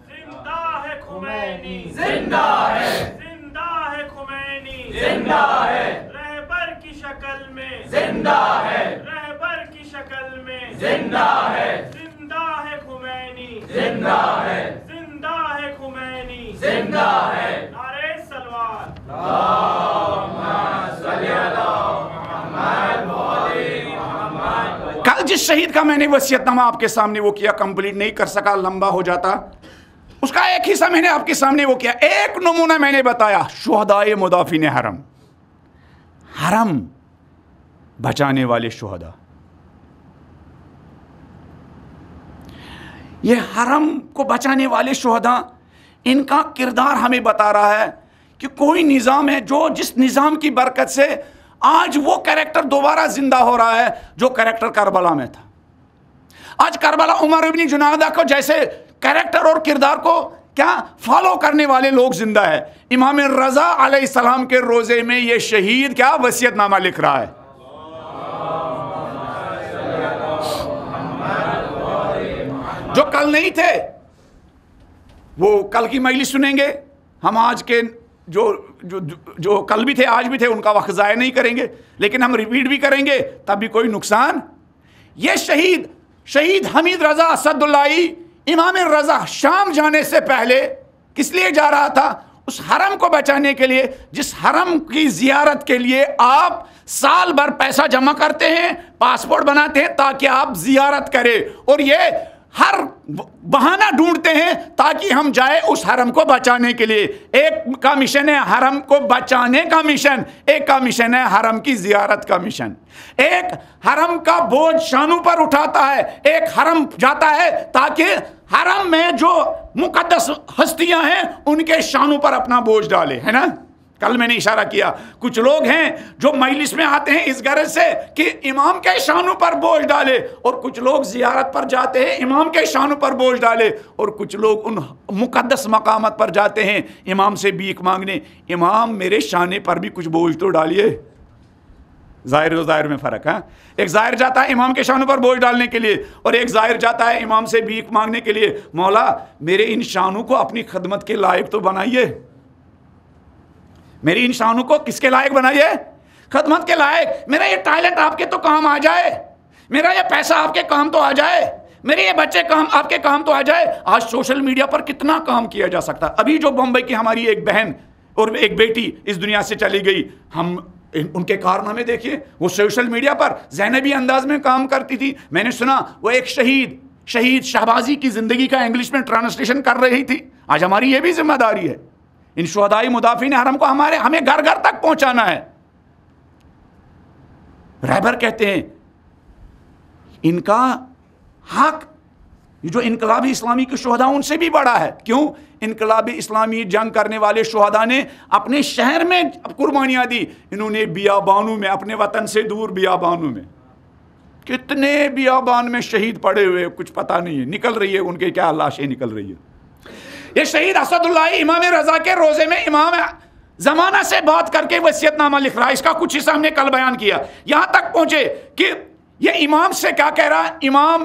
زندہ ہے خمینی، زندہ ہے، زندہ ہے خمینی، زندہ ہے، رہبر کی شکل میں زندہ ہے، رہبر کی شکل میں زندہ ہے، زندہ ہے خمینی، زندہ ہے، زندہ ہے خمینی، زندہ ہے. نعرہ سلوات. اللہم صلی علی محمد و آل محمد. کل جس شہید کا میں نے وصیت نامہ آپ کے سامنے وہ کیا، کمپلیٹ نہیں کر سکا، لمبا ہو جاتا، اس کا ایک حصہ میں نے آپ کے سامنے وہ کیا، ایک نمونہ میں نے بتایا، شہدائے مدافعین حرم، حرم بچانے والے شہداء. یہ حرم کو بچانے والے شہداء، ان کا کردار ہمیں بتا رہا ہے کہ کوئی نظام ہے جو جس نظام کی برکت سے آج وہ کریکٹر دوبارہ زندہ ہو رہا ہے جو کریکٹر کربلا میں تھا. آج کربلا عمر ابن جنادہ کو جیسے کریکٹر اور کردار کو کیا فالو کرنے والے لوگ زندہ ہے. امام رضا علیہ السلام کے روزے میں یہ شہید کیا وصیت نامہ لکھ رہا ہے. جو کل نہیں تھے وہ کل کی مجلس سنیں گے. ہم آج کے جو کل بھی تھے آج بھی تھے ان کا وقت ضائع نہیں کریں گے، لیکن ہم ریپیٹ بھی کریں گے تب بھی کوئی نقصان. یہ شہید حمید رضا اسد اللہ امام رضا شام جانے سے پہلے کس لیے جا رہا تھا؟ اس حرم کو بچانے کے لیے، جس حرم کی زیارت کے لیے آپ سال بھر پیسہ جمع کرتے ہیں، پاسپورٹ بناتے ہیں تاکہ آپ زیارت کریں، اور یہ ہر بہانہ ڈھونڈتے ہیں تاکہ ہم جائیں اس حرم کو بچانے کے لیے. ایک کا مشن ہے حرم کو بچانے کا مشن، ایک کا مشن ہے حرم کی زیارت کا مشن. ایک حرم کا بوجھ شانوں پر اٹھاتا ہے، ایک حرم جاتا ہے تاکہ حرم میں جو مقدس ہستیاں ہیں ان کے شانوں پر اپنا بوجھ ڈالے، ہے نا. کل میں نے اشارہ کیا کچھ لوگ ہیں جو مجلس میں آتے ہیں اس غرض سے کہ امام کے شانوں پر بوجھ ڈالے، اور کچھ لوگ زیارت پر جاتے ہیں امام کے شانوں پر بوجھ ڈالے، اور کچھ لوگ ان مقدس مقامات پر جاتے ہیں امام سے بھیک مانگنے. امام میرے شانے پر بھی کچھ بوجھ تو ڈالیے. ظاہر و ظاہر میں فرق ہے. ایک ظاہر جاتا ہے امام کے شانوں پر بوجھ ڈالنے کے لیے، اور ایک ظاہر جاتا ہے امام سے بھیک مانگنے کے لیے. مولا میرے ان شانوں کو اپنی خدمت کے لائق تو بنائیے. میری ان شانوں کو کس کے لائق بنائیے؟ خدمت کے لائق. میرا یہ ٹائلنٹ آپ کے تو کام آ جائے، میرا یہ پیسہ آپ کے کام تو آ جائے، میرے یہ بچے آپ کے کام تو آ جائے. آج سوشل میڈیا پر کتنا کام کیا جا سکتا. ابھی جو بمبئی کی ہماری ایک بہن اور ایک بیٹی اس دنیا سے چلی گئی، ہم ان کے کارنامے دیکھیے. وہ سوشل میڈیا پر زینبی انداز میں کام کرتی تھی. میں نے سنا وہ ایک شہید شہبازی کی زندگی کا انگلش میں ٹرانسلیشن کر رہی تھی. آج ہماری یہ بھی ذمہ داری ہے، ان شہدائی مدافعین حرم کو ہمیں گھر گھر تک پہنچانا ہے. رہبر کہتے ہیں ان کا حق جو انقلابی اسلامی کے شہداء ان سے بھی بڑا ہے. کیوں؟ انقلابی اسلامی جنگ کرنے والے شہداء نے اپنے شہر میں قربانیاں دی. انہوں نے بیابانوں میں، اپنے وطن سے دور بیابانوں میں، کتنے بیابان میں شہید پڑے ہوئے کچھ پتہ نہیں ہے. نکل رہی ہے ان کے کیا لاشیں نکل رہی ہے. یہ شہید اسد اللہ امام رضا کے روزے میں امام زمانہ سے بات کر کے وصیت نامہ لکھ رہا ہے. اس کا کچھ حصہ ہم نے کل بیان کیا. یہاں تک پہنچے کہ یہ امام سے کیا کہہ رہا ہے؟ امام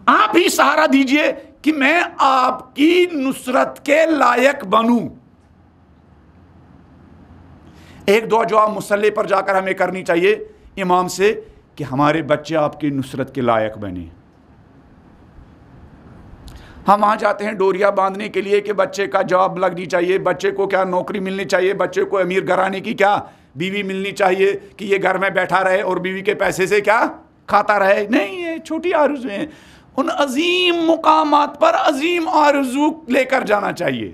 آپ ہی سہارا دیجئے کہ میں آپ کی نصرت کے لائق بنوں. ایک دعا جو آپ مصلی پر جا کر ہمیں کرنی چاہیے امام سے کہ ہمارے بچے آپ کی نصرت کے لائق بنے. ہم آ جاتے ہیں ڈوریا باندھنے کے لیے کہ بچے کا جاب لگنی چاہیے، بچے کو کیا نوکری ملنی چاہیے، بچے کو امیر گھرانے کی کیا بیوی ملنی چاہیے کہ یہ گھر میں بیٹھا رہے اور بیوی کے پیسے سے کیا کھاتا رہے. نہیں، یہ چھوٹی آرزویں ہیں. ان عظیم مقامات پر عظیم آرزو لے کر جانا چاہیے.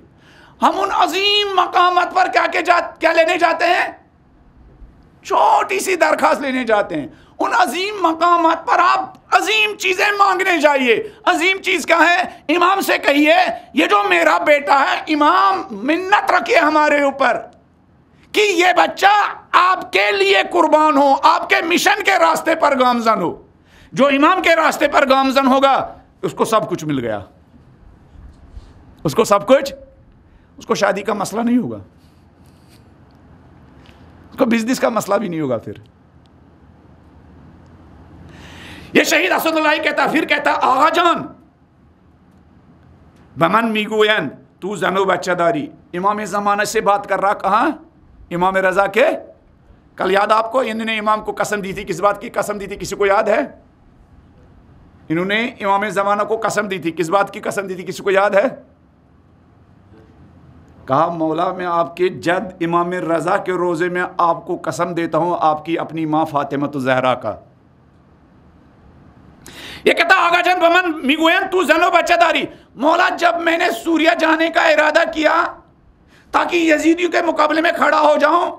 ہم ان عظیم مقامات پر کیا لینے جاتے ہیں؟ چھوٹی سی درخواست لینے جاتے ہیں. ان عظیم مقامات پر آپ عظیم چیزیں مانگنے جائیے. عظیم چیز کیا ہے؟ امام سے کہیے یہ جو میرا بیٹا ہے، امام منت رکھیے ہمارے اوپر کہ یہ بچہ آپ کے لیے قربان ہو، آپ کے مشن کے راستے پر گامزن ہو. جو امام کے راستے پر گامزن ہوگا اس کو سب کچھ مل گیا. اس کو سب کچھ، اس کو شادی کا مسئلہ نہیں ہوگا، اس کو بزنس کا مسئلہ بھی نہیں ہوگا. پھر یہ شہید اسد اللہ کہتا، پھر کہتا آغا جان بمن میگوین تو زن و بچہ داری. امام زمانہ سے بات کر رہا. کہاں؟ امام رضا کے. کل یاد آپ کو انہوں نے امام کو قسم دی تھی. کس بات کی قسم دی تھی؟ کسی کو یاد ہے؟ انہوں نے امام زمانہ کو قسم دی تھی. کس بات کی قسم دی تھی؟ کسی کو یاد ہے؟ کہا مولا میں آپ کے جد امام رضا کے روزے میں آپ کو قسم دیتا ہوں آپ کی اپنی ماں فاطمہ الزہرا کا. یہ کہتا آغا جان بمن میگوین تو زن و بچہ داری. مولا جب میں نے سوریہ جانے کا ارادہ کیا تاکہ یزیدیوں کے مقابلے میں کھڑا ہو جاؤں،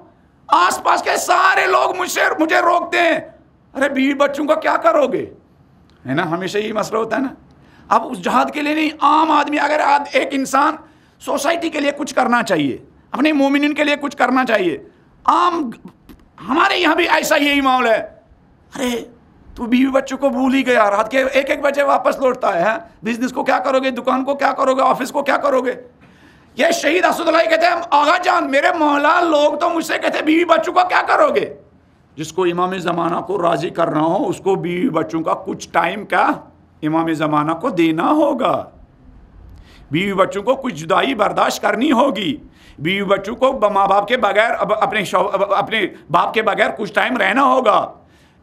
آس پاس کے سارے لوگ مجھے روکتے ہیں. ارے بیوی بچوں کا کیا کرو گے؟ ہے نا، ہمیشہ یہی مسئلہ ہوتا ہے نا. اب اس جہاد کے لیے نہیں، عام آدمی اگر ایک انسان سوسائٹی کے لیے کچھ کرنا چاہیے، اپنے مومنین کے لیے کچھ کرنا چاہیے. عام ہمارے یہاں بھی ایسا یہی ماحول ہے. ارے تو بیوی بچوں کو بھول ہی گیا، رات کے 1-1 بجے واپس لوٹتا ہے. بزنس کو کیا کرو گے، دکان کو کیا کرو گے، آفس کو کیا کرو گے؟ یہ شہید اسد اللہ کہتے ہیں آغا جان میرے مولا لوگ تو مجھ سے کہتے ہیں بیوی بچوں کو کیا کرو گے. جس کو امام زمانہ کو راضی کرنا ہو اس کو بیوی بچوں کا کچھ ٹائم کا امام زمانہ کو دینا ہوگا. بیوی بچوں کو کچھ جدائی برداشت کرنی ہوگی. بیوی بچوں کو ماں باپ کے بغیر اپنے باپ کے بغیر کچھ ٹائم رہنا ہوگا.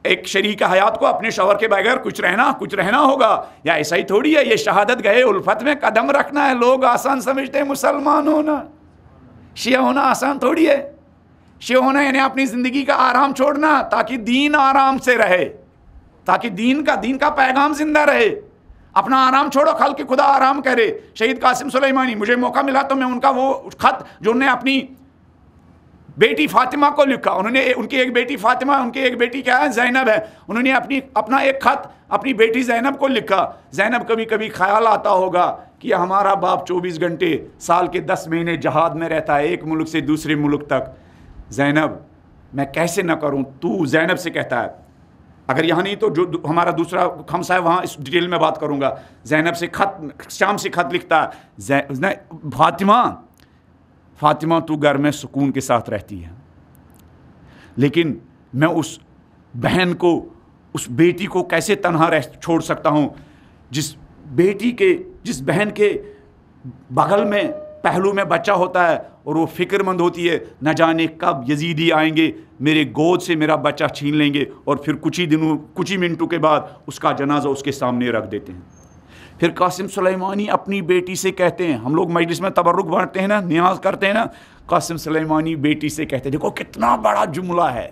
ایک شریک حیات کو اپنے شوہر کے بغیر کچھ رہنا ہوگا. یا ایسا ہی تھوڑی ہے یہ شہادت گئے الفت میں قدم رکھنا ہے. لوگ آسان سمجھتے ہیں مسلمان ہونا، شیعہ ہونا آسان تھوڑی ہے. شیعہ ہونا یعنی اپنی زندگی کا آرام چھوڑنا تاکہ دین آرام سے رہے، تاکہ دین کا پیغام زندہ رہے. اپنا آرام چھوڑو، خلق خدا آرام کرے. شہید قاسم سلیمانی، مجھے موقع ملا تو میں ان کا وہ خط جو انہوں نے اپنی بیٹی فاطمہ کو لکھا، ان کی ایک بیٹی فاطمہ، ان کی ایک بیٹی کیا ہے زینب ہے، انہوں نے اپنا ایک خط اپنی بیٹی زینب کو لکھا. زینب کبھی کبھی خیال آتا ہوگا کہ ہمارا باپ 24 گھنٹے سال کے 10 مہینے جہاد میں رہتا ہے، ایک ملک سے دوسرے ملک تک. زینب میں کیسے نہ کروں. تو زینب سے کہتا ہے، اگر یہاں نہیں تو جو ہمارا دوسرا خمسہ ہے وہاں اس ڈیٹیل میں بات کروں گا. زینب سے شام سے خط لکھتا ہے، فاطمہ تو گھر میں سکون کے ساتھ رہتی ہے، لیکن میں اس بہن کو، اس بیٹی کو کیسے تنہا چھوڑ سکتا ہوں جس بہن کے بغل میں پہلو میں بچہ ہوتا ہے اور وہ فکر مند ہوتی ہے نہ جانے کب یزیدی آئیں گے میرے گود سے میرا بچہ چھین لیں گے، اور پھر کچھ ہی منٹوں کے بعد اس کا جنازہ اس کے سامنے رکھ دیتے ہیں. پھر قاسم سلیمانی اپنی بیٹی سے کہتے ہیں، ہم لوگ مجلس میں تبرک بانٹتے ہیں نا، نیاز کرتے ہیں نا، قاسم سلیمانی بیٹی سے کہتے ہیں، دیکھو کتنا بڑا جملہ ہے،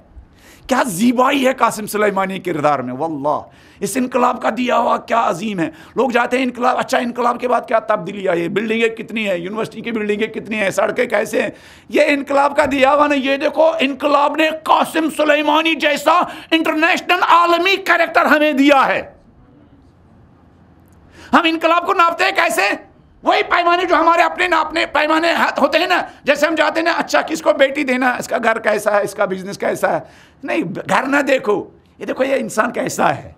کیا زیبائی ہے قاسم سلیمانی کے کردار میں. واللہ اس انقلاب کا دیا ہوا کیا عظیم ہے. لوگ جاتے ہیں انقلاب، اچھا انقلاب کے بعد کیا تبدیلی آئی ہے، بلڈنگیں کتنی ہیں، یونیورسٹی کی بلڈنگیں کتنی ہیں، سڑکیں کیسے ہیں. یہ انقلاب کا دیا ہوا نہیں. یہ دیکھو انقلاب نے قاسم سلیمانی جیسا انٹرنیشنل عالمی کریکٹر ہمیں دیا ہے. ہم انقلاب کو ناپتے ہیں کیسے؟ وہی پیمانے جو ہمارے اپنے پیمانے ہوتے ہیں نا. جیسے ہم جاتے ہیں نا، اچھا کس کو بیٹی دینا، اس کا گھر کیسا ہے، اس کا بزنس کیسا ہے. نہیں، گھر نہ دیکھو، یہ دیکھو یہ انسان کیسا ہے.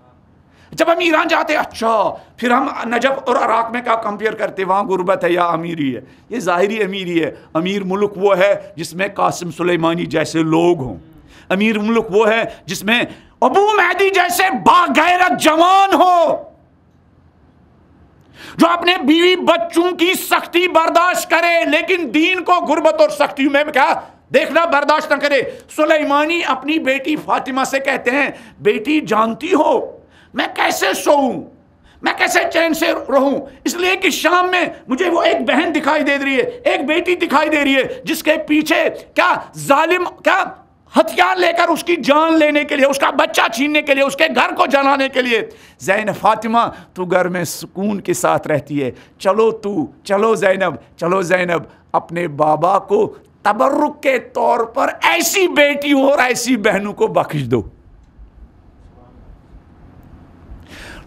جب ہم ایران جاتے ہیں، اچھا پھر ہم نجف اور عراق میں کیا کمپیئر کرتے، وہاں غربت ہے یا امیری ہے. یہ ظاہری امیری ہے. امیر ملک وہ ہے جس میں قاسم سلیمانی جیسے لوگ ہوں. امیر ملک وہ ہے جس میں ابو مہدی جیسے باغیرت جوان ہو، جو اپنے بیوی بچوں کی سختی برداشت کرے لیکن دین کو غربت اور سختی میں کیا دیکھنا برداشت نہ کرے. سلیمانی اپنی بیٹی فاطمہ سے کہتے ہیں، بیٹی جانتی ہو میں کیسے سوؤں، میں کیسے چین سے رہوں، اس لیے کہ شام میں مجھے وہ ایک بہن دکھائی دے رہی ہے، ایک بیٹی دکھائی دے رہی ہے جس کے پیچھے کیا ظالم کیا ہتھیار لے کر اس کی جان لینے کے لیے، اس کا بچہ چھیننے کے لیے، اس کے گھر کو جلانے کے لیے. فاطمہ تو گھر میں سکون کے ساتھ رہتی ہے. چلو زینب اپنے بابا کو تبرک کے طور پر ایسی بیٹیوں اور ایسی بہنوں کو بخش دو.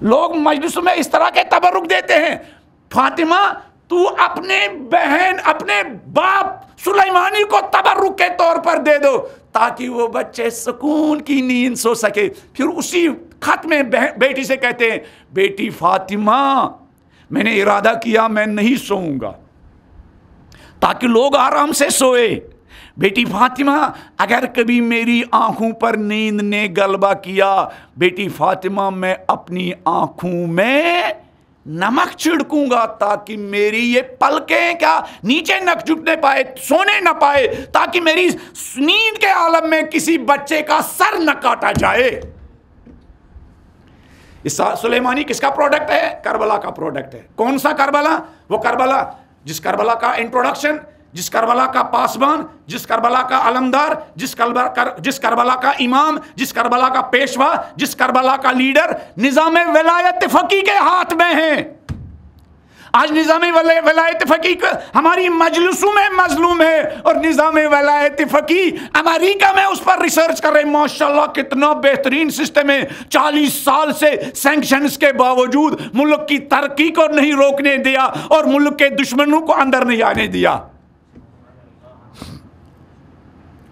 لوگ مجلسوں میں اس طرح کے تبرک دیتے ہیں. فاطمہ تو اپنے باپ سلیمانی کو تبرک کے طور پر دے دو تاکہ وہ بچے سکون کی نیند سو سکے. پھر اسی خط میں بیٹی سے کہتے ہیں، بیٹی فاطمہ میں نے ارادہ کیا میں نہیں سوؤں گا تاکہ لوگ آرام سے سوئے. بیٹی فاطمہ اگر کبھی میری آنکھوں پر نیند نے غلبہ کیا، بیٹی فاطمہ میں اپنی آنکھوں میں نمک چھڑکوں گا تاکہ میری یہ پلکیں کیا نیچے نہ جھکنے پائے، سونے نہ پائے، تاکہ میری نیند کے عالم میں کسی بچے کا سر نہ کاٹا جائے. سلیمانی کس کا پروڈکٹ ہے؟ کربلا کا پروڈکٹ ہے. کون سا کربلا؟ وہ کربلا جس کربلا کا انٹروڈکشن جس کربلا کا پاسبان، جس کربلا کا علمدار، جس کربلا کا امام، جس کربلا کا پیشوا، جس کربلا کا لیڈر نظام ولایت فقیہ کے ہاتھ میں ہیں. آج نظام ولایت فقیہ ہماری مجلسوں میں مظلوم ہے، اور نظام ولایت فقیہ امریکہ میں اس پر ریسرچ کر رہے ہیں. ماشاءاللہ کتنا بہترین سسٹم ہے. 40 سال سے سینکشنز کے باوجود ملک کی ترقی کو نہیں روکنے دیا اور ملک کے دشمنوں کو اندر نہیں آنے دیا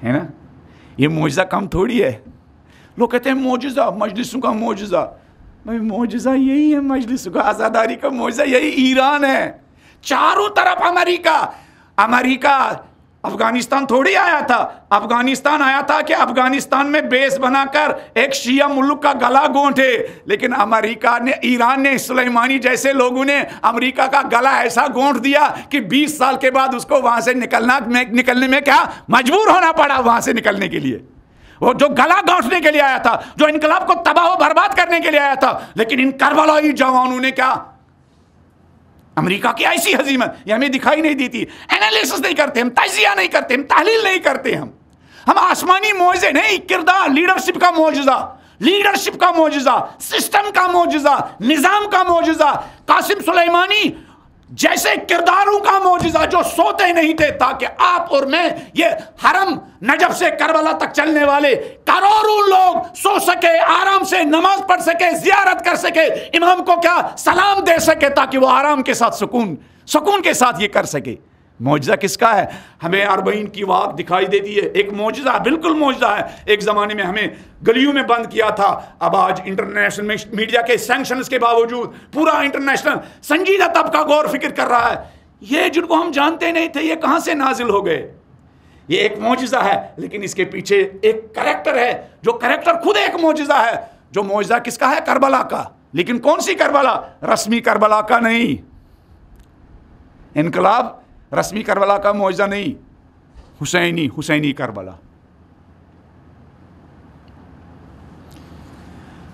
ہے نا. یہ معجزہ کم تھوڑی ہے. لوگ کہتے ہیں معجزہ، مجلسوں کا معجزہ. معجزہ یہی ہے، مجلس کا آزاداری کا معجزہ یہی ایران ہے. چاروں طرف امریکہ افغانستان تھوڑی آیا تھا. افغانستان آیا تھا کہ افغانستان میں بیس بنا کر ایک شیعہ ملک کا گلا گھونٹے، لیکن ایران نے، سلیمانی جیسے لوگوں نے امریکہ کا گلا ایسا گھونٹ دیا کہ 20 سال کے بعد اس کو وہاں سے نکلنے میں کیا مجبور ہونا پڑا. وہاں سے نکلنے کے لیے وہ جو گلا گھونٹنے کے لیے آیا تھا، جو انقلاب کو تباہ و برباد کرنے کے لیے آیا تھا، لیکن ان کربلائی جوانوں نے کیا، امریکہ کی ایسی ہزیمت یہ ہمیں دکھائی نہیں دیتی. انالیسس نہیں کرتے ہم، تجزیہ نہیں کرتے ہم، تحلیل نہیں کرتے ہم آسمانی معجزے نہیں، کردار، لیڈرشپ کا معجزہ، سسٹم کا معجزہ، نظام کا معجزہ، قاسم سلیمانی جیسے کرداروں کا معجزہ جو سوتے نہیں تھے تاکہ آپ اور میں، یہ حرم نجف سے کربلا تک چلنے والے کروڑوں لوگ سو سکے، آرام سے نماز پڑھ سکے، زیارت کر سکے، امام کو کیا سلام دے سکے، تاکہ وہ آرام کے ساتھ سکون کے ساتھ یہ کر سکے. معجزہ کس کا ہے؟ ہمیں 40 کی واق دکھائی دیتی ہے، ایک معجزہ، بالکل معجزہ ہے. ایک زمانے میں ہمیں گلیوں میں بند کیا تھا، اب آج انٹرنیشنل میڈیا کے سینکشنز کے باوجود پورا انٹرنیشنل سنجیدہ طبقہ غور فکر کر رہا ہے. یہ جن کو ہم جانتے نہیں تھے یہ کہاں سے نازل ہو گئے. یہ ایک معجزہ ہے، لیکن اس کے پیچھے ایک کریکٹر ہے، جو کریکٹر خود ایک معجزہ ہے. جو معجزہ کس کا ہے؟ کربلا کا. لیکن کون سی کربلا؟ رسمی کربلا کا نہیں. انقلاب رسمی کربلا کا معجزہ نہیں، حسینی کربلا.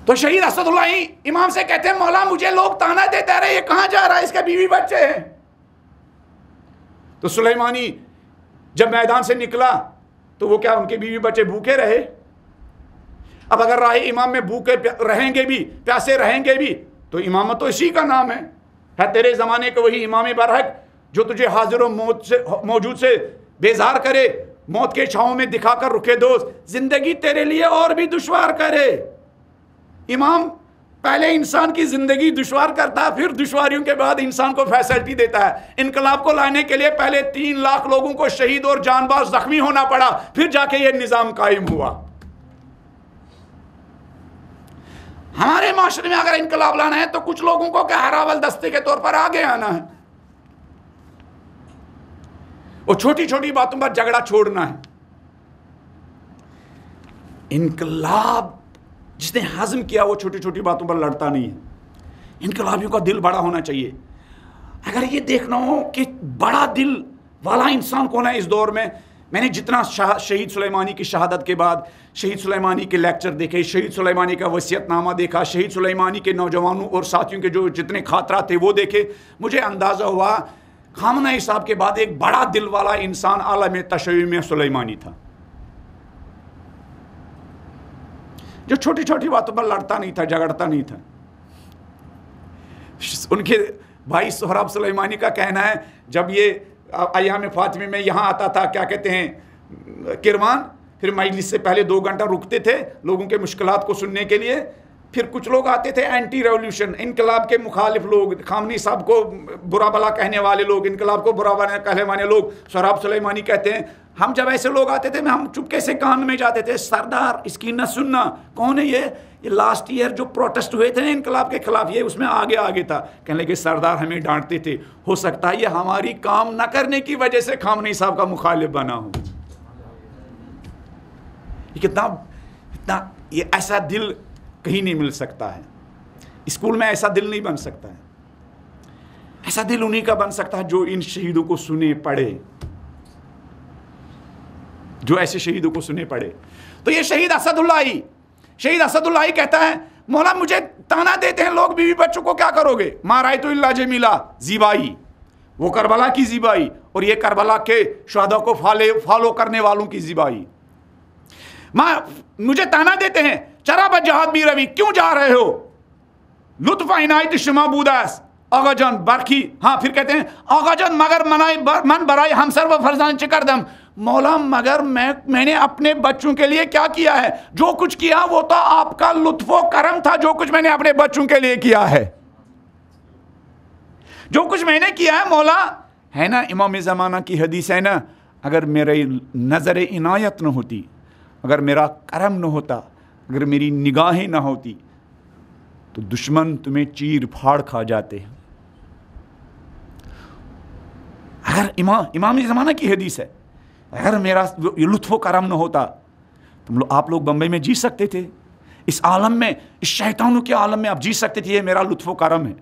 تو شہید اسد اللہ امام سے کہتے ہیں مولا مجھے لوگ تانا دیتے رہے، یہ کہاں جا رہا ہے، اس کے بیوی بچے ہیں. تو سلیمانی جب میدان سے نکلا تو وہ کیا ان کے بیوی بچے بھوکے رہے؟ اب اگر راہ امام میں بھوکے رہیں گے بھی، پیاسے رہیں گے بھی، تو امامت تو اسی کا نام ہے تیرے زمانے کا وہی امام برحق جو تجھے حاضر و موجود سے بیزار کرے، موت کے چھاؤں میں دکھا کر رکے دوست، زندگی تیرے لیے اور بھی دشوار کرے. امام پہلے انسان کی زندگی دشوار کرتا ہے، پھر دشواریوں کے بعد انسان کو فیسلٹی دیتا ہے. انقلاب کو لانے کے لیے پہلے 3 لاکھ لوگوں کو شہید اور جان باز زخمی ہونا پڑا، پھر جا کے یہ نظام قائم ہوا. ہمارے معاشرے میں اگر انقلاب لانا ہے تو کچھ لوگوں کو کیا ہراول دستے کے طور پر آگے آنا ہے، اور چھوٹی چھوٹی باتوں پر جھگڑا چھوڑنا ہے. انقلاب جس نے ہضم کیا وہ چھوٹی چھوٹی باتوں پر لڑتا نہیں ہے. انقلابیوں کا دل بڑا ہونا چاہیے. اگر یہ دیکھنا ہو کہ بڑا دل والا انسان کون ہے اس دور میں، میں نے جتنا شہید سلیمانی کی شہادت کے بعد شہید سلیمانی کے لیکچر دیکھے، شہید سلیمانی کا وصیت نامہ دیکھا، شہید سلیمانی کے نوجوانوں اور ساتھیوں کے جو جتنے خاطرات تھے وہ دیکھے، مجھے اندازہ ہوا خامنہ صاحب کے بعد ایک بڑا دل والا انسان عالم تشیع میں سلیمانی تھا، جو چھوٹی چھوٹی باتوں پر لڑتا نہیں تھا، جھگڑتا نہیں تھا. ان کے بھائی سہراب سلیمانی کا کہنا ہے جب یہ ایام فاطمہ میں یہاں آتا تھا، کیا کہتے ہیں، کروان، پھر مجلس سے پہلے 2 گھنٹہ رکتے تھے لوگوں کے مشکلات کو سننے کے لیے. پھر کچھ لوگ آتے تھے اینٹی ریولوشن، انقلاب کے مخالف لوگ، خامنی صاحب کو برا بلا کہنے والے لوگ، انقلاب کو برا بلا کہنے والے لوگ. سہراب سلیمانی کہتے ہیں ہم جب ایسے لوگ آتے تھے ہم چپکے سے کان میں جاتے تھے، سردار اس کی نہ سننا. کون ہے یہ لاسٹ ایئر جو پروٹیسٹ ہوئے تھے انقلاب کے خلاف، یہ اس میں آگے تھا. کہنے لگے سردار ہمیں ڈانٹتے تھے، ہو سکتا ہے یہ ہماری کام نہ کرنے کی وجہ سے خامنی صاحب کا مخالف بنا ہو. یہ کتنا یہ ایسا دل کہیں نہیں مل سکتا ہے، اسکول میں ایسا دل نہیں بن سکتا ہے. ایسا دل انہی کا بن سکتا ہے جو ان شہیدوں کو سنے پڑھے، جو ایسے شہیدوں کو سنے پڑے. تو یہ شہید اسد اللہ کہتا ہے مولا مجھے تانا دیتے ہیں لوگ، بیوی بچوں کو کیا کرو گے؟ ما رأیت الا جمیلا، زیبائی. وہ کربلا کی زیبائی اور یہ کربلا کے شہداء کو فالو کرنے والوں کی زیبائی. مجھے تانا دیتے ہیں چرا بجہاد بھی روی کیوں جا رہے ہو؟ لطف عنایت شما بوداس آقا جان برخی. ہاں پھر کہتے ہیں آقا جان مگر من برائے ہمسر و فرزند چکر دم. مولا مگر میں نے اپنے بچوں کے لیے کیا کیا ہے؟ جو کچھ کیا وہ تو آپ کا لطف و کرم تھا. جو کچھ میں نے اپنے بچوں کے لیے کیا ہے، جو کچھ میں نے کیا ہے مولا. ہے نا امام زمانہ کی حدیث ہے نا، اگر میری نظر عنایت نہ ہوتی، اگر میرا کرم نہ ہوتا، اگر میری نگاہیں نہ ہوتی تو دشمن تمہیں چیر پھاڑ کھا جاتے. اگر امام زمانہ کی حدیث ہے، اگر میرا لطف و کرم نہ ہوتا آپ لوگ بمبئی میں جی سکتے تھے؟ اس عالم میں، اس شیطانوں کے عالم میں آپ جی سکتے تھے؟ یہ میرا لطف و کرم ہے.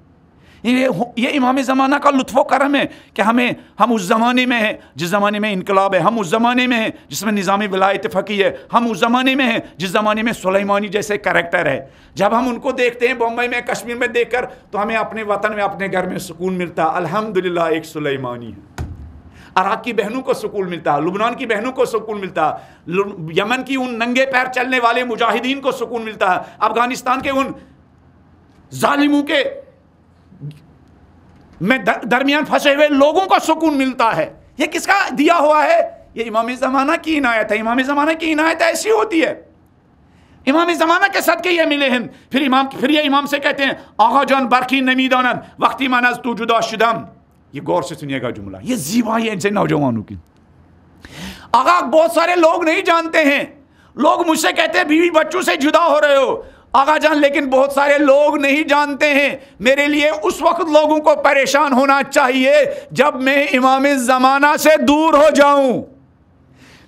یہ امام زمانہ کا لطف و کرم ہے کہ ہم اس زمانے میں ہیں جس زمانے میں انقلاب ہے، ہم اس زمانے میں ہیں جس میں نظام ولایت فقیہ ہے، ہم اس زمانے میں ہیں جس زمانے میں سلیمانی جیسے کریکٹر ہے. جب ہم ان کو دیکھتے ہیں بمبئی میں، کشمیر میں دیکھ کر، تو ہمیں اپنے وطن میں، اپنے گھر میں سکون ملتا. الحمدللہ ایک سلیمانی ہے. عراق کی بہنوں کو سکون ملتا، لبنان کی بہنوں کو سکون ملتا، یمن کی ان ننگے پیر چلنے والے مجاہدین کو سکون ملتا، افغانستان کے ان ظالموں کے میں درمیان پھنسے ہوئے لوگوں کو سکون ملتا ہے. یہ کس کا دیا ہوا ہے؟ یہ امام زمانہ کی عنایت ہے. امام زمانہ کی عنایت ایسی ہوتی ہے. امام زمانہ کے صدقے یہ ملے ہیں. پھر یہ امام سے کہتے ہیں آقا جان برقی نمیدانند وقتی من از تو جدا شدم. یہ غور سے سنیے گا جملہ، یہ زیبائی ہے ان سے نوجوانوں کی. آقا بہت سارے لوگ نہیں جانتے ہیں، لوگ مجھ سے کہتے ہیں بیوی بچوں سے جدا ہو رہے ہو آقا جان، لیکن بہت سارے لوگ نہیں جانتے ہیں. میرے لیے اس وقت لوگوں کو پریشان ہونا چاہیے جب میں امام زمانہ سے دور ہو جاؤں.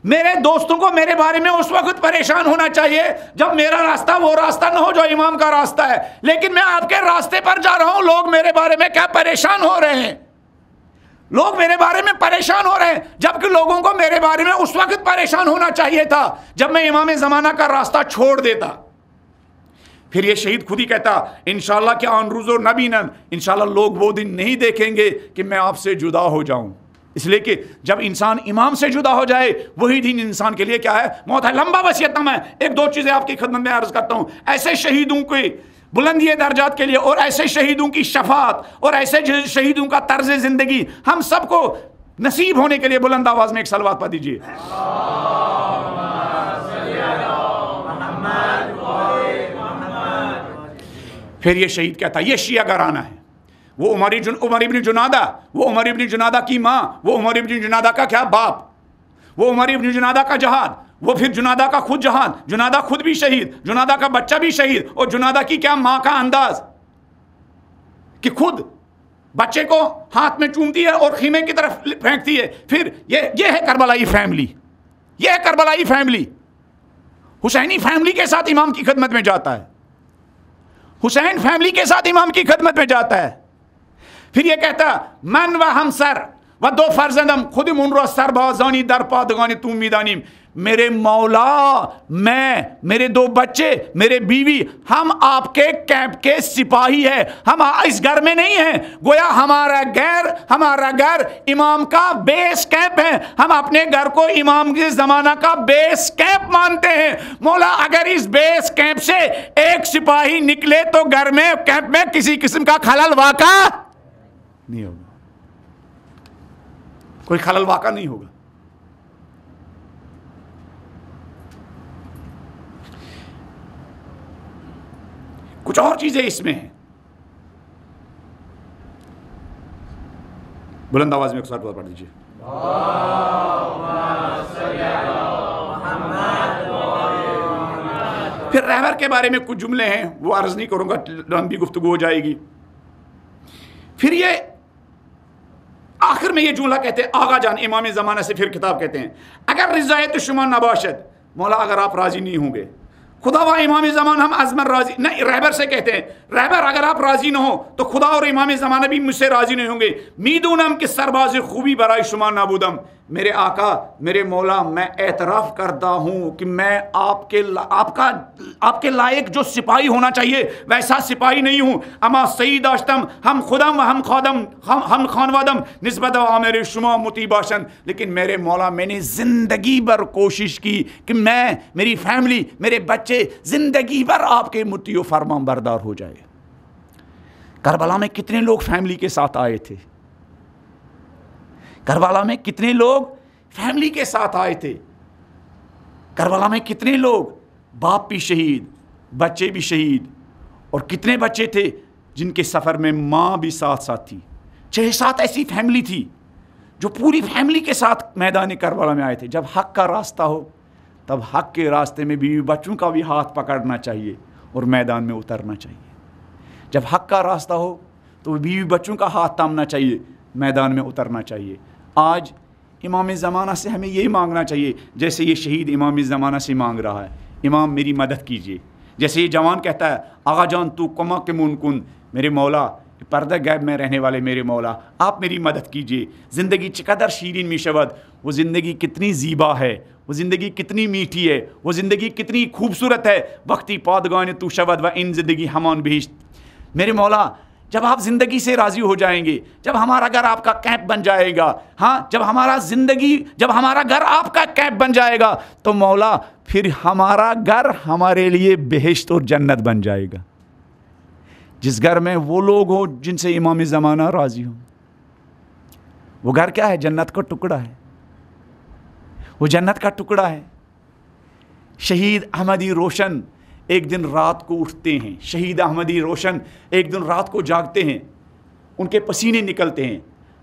میرے دوستوں کو میرے بارے میں اس وقت پریشان ہونا چاہیے جب میرا راستہ وہ راستہ نہ ہو جو امام کا راستہ ہے. لیکن میں آپ کے راستے پر جا رہا ہوں، لوگ میرے بارے میں کیا پریشان ہو رہے ہیں؟ لوگ میرے بارے میں پریشان ہو رہے ہیں، جبکہ لوگوں کو میرے بارے میں اس وقت پریشان ہونا چاہیے تھا جب میں امام زمانہ کا راستہ چھوڑ دیتا. پھر یہ شہید خود ہی کہتا انشاءاللہ کہ آن روز و نبینن، انشاءاللہ لوگ وہ دن نہیں دیکھیں گے کہ میں آپ سے جدا ہو جاؤں. اس لیے کہ جب انسان امام سے جدا ہو جائے وہی دن انسان کے لیے کیا ہے؟ موت ہے. لمبا وصیت نامہ ہے. ایک دو چیزیں آپ کی خدمت میں عرض کرتا ہوں. ایسے شہیدوں کے بلندی درجات کے لیے اور ایسے شہیدوں کی شفاعت اور ایسے شہیدوں کا طرز زندگی ہم سب کو نصیب ہونے کے لیے بلند آواز میں ایک صلوات پڑھ دیجیے. پھر یہ شہید کہتا یہ شیعہ گرانہ ہے. وہ عمر ابن جنادہ، وہ عمر ابن جنادہ کی ماں، وہ عمر ابن جنادہ کا کیا باپ، وہ عمر ابن جنادہ کا جہاد، وہ پھر جنادہ کا خود جہاد، جنادہ خود بھی شہید، جنادہ کا بچہ بھی شہید، اور جنادہ کی کیا ماں کا انداز کہ خود بچے کو ہاتھ میں چومتی ہے اور خیمے کی طرف پھینکتی ہے. پھر یہ ہے کربلائی فیملی، یہ ہے کربلائی فیملی. حسینی فیملی کے ساتھ امام کی خدمت میں جاتا ہے، حسین فیملی کے ساتھ امام کی خدمت میں جاتا ہے. پھر یہ کہتا من و ہمسر و دو فرزندم خود من رو سربازانی در پادگانی تو میدانیم. میرے مولا، میں، میرے دو بچے، میرے بیوی، ہم آپ کے کیمپ کے سپاہی ہیں. ہم اس گھر میں نہیں ہیں، گویا ہمارا گھر امام کا بیس کیمپ ہے. ہم اپنے گھر کو امام کے زمانہ کا بیس کیمپ مانتے ہیں. مولا اگر اس بیس کیمپ سے ایک سپاہی نکلے تو گھر میں، کیمپ میں کسی قسم کا خلل واقع نہیں ہوگا، کوئی خلل واقع نہیں ہوگا. کچھ اور چیزیں اس میں ہیں. بلند آواز میں ایک ساتھ پڑھ دیجیے. پھر رہبر کے بارے میں کچھ جملے ہیں، وہ عرض نہیں کروں گا، لمبی گفتگو ہو جائے گی. پھر یہ آخر میں یہ جملہ کہتے ہیں آغا جان امام زمانہ سے. پھر کتاب کہتے ہیں اگر رضایت شما نباشد، مولا اگر آپ راضی نہیں ہوں گے، خدا و امام زمان ہم ازمر راضی نہیں. رہبر سے کہتے ہیں رہبر اگر آپ راضی نہ ہو تو خدا اور امام زمانہ بھی مجھ سے راضی نہیں ہوں گے. میدونم کہ سرباز خوبی برائے شما نبودم، میرے آقا میرے مولا میں اعتراف کرتا ہوں کہ میں آپ کے لائق جو سپاہی ہونا چاہیے ویسا سپاہی نہیں ہوں. اما سعید داشتم ہم خودم و ہم خادم ہم خانوادم نسبت و میرے شما متی باشن. لیکن میرے مولا میں نے زندگی بھر کوشش کی کہ میں میری فیملی میرے بچے زندگی بھر آپ کے متی و فرمان بردار ہو جائے. کربلا میں کتنے لوگ فیملی کے ساتھ آئے تھے؟ کربلا میں کتنے لوگ فیملی کے ساتھ آئے تھے؟ کربلا میں کتنے لوگ باپ بھی شہید بچے بھی شہید اور کتنے بچے تھے جن کے سفر میں ماں بھی ساتھ ساتھ تھی. 6-7 ایسی فیملی تھی جو پوری فیملی کے ساتھ میدان کربلا میں آئے تھے. جب حق کا راستہ ہو تب حق کے راستے میں بیوی بچوں کا بھی ہاتھ پکڑنا چاہیے اور میدان میں اترنا چاہیے. جب حق کا راستہ ہو تو بیوی بچوں کا ہاتھ تھامنا چاہیے میدان میں اترنا چاہیے. آج امام زمانہ سے ہمیں یہی مانگنا چاہیے جیسے یہ شہید امام زمانہ سے مانگ رہا ہے. امام میری مدد کیجیے. جیسے یہ جوان کہتا ہے آغا جان تو کما کے من کن، میرے مولا پردہ غیب میں رہنے والے میرے مولا آپ میری مدد کیجیے. زندگی چقدر شیرین می شود، وہ زندگی کتنی زیبا ہے، وہ زندگی کتنی میٹھی ہے، وہ زندگی کتنی خوبصورت ہے. وقتی پادگان تو شود و ان زندگی ہمان بہشت. میرے مولا جب آپ زندگی سے راضی ہو جائیں گے، جب ہمارا گھر آپ کا کیمپ بن جائے گا، ہاں جب ہمارا گھر آپ کا کیمپ بن جائے گا تو مولا پھر ہمارا گھر ہمارے لیے بہشت اور جنت بن جائے گا. جس گھر میں وہ لوگ ہوں جن سے امام زمانہ راضی ہوں، وہ گھر کیا ہے؟ جنت کا ٹکڑا ہے. وہ جنت کا ٹکڑا ہے. شہید احمدی روشن ایک دن رات کو اٹھتے ہیں، شہید احمدی روشن ایک دن رات کو جاگتے ہیں، ان کے پسینے نکلتے ہیں،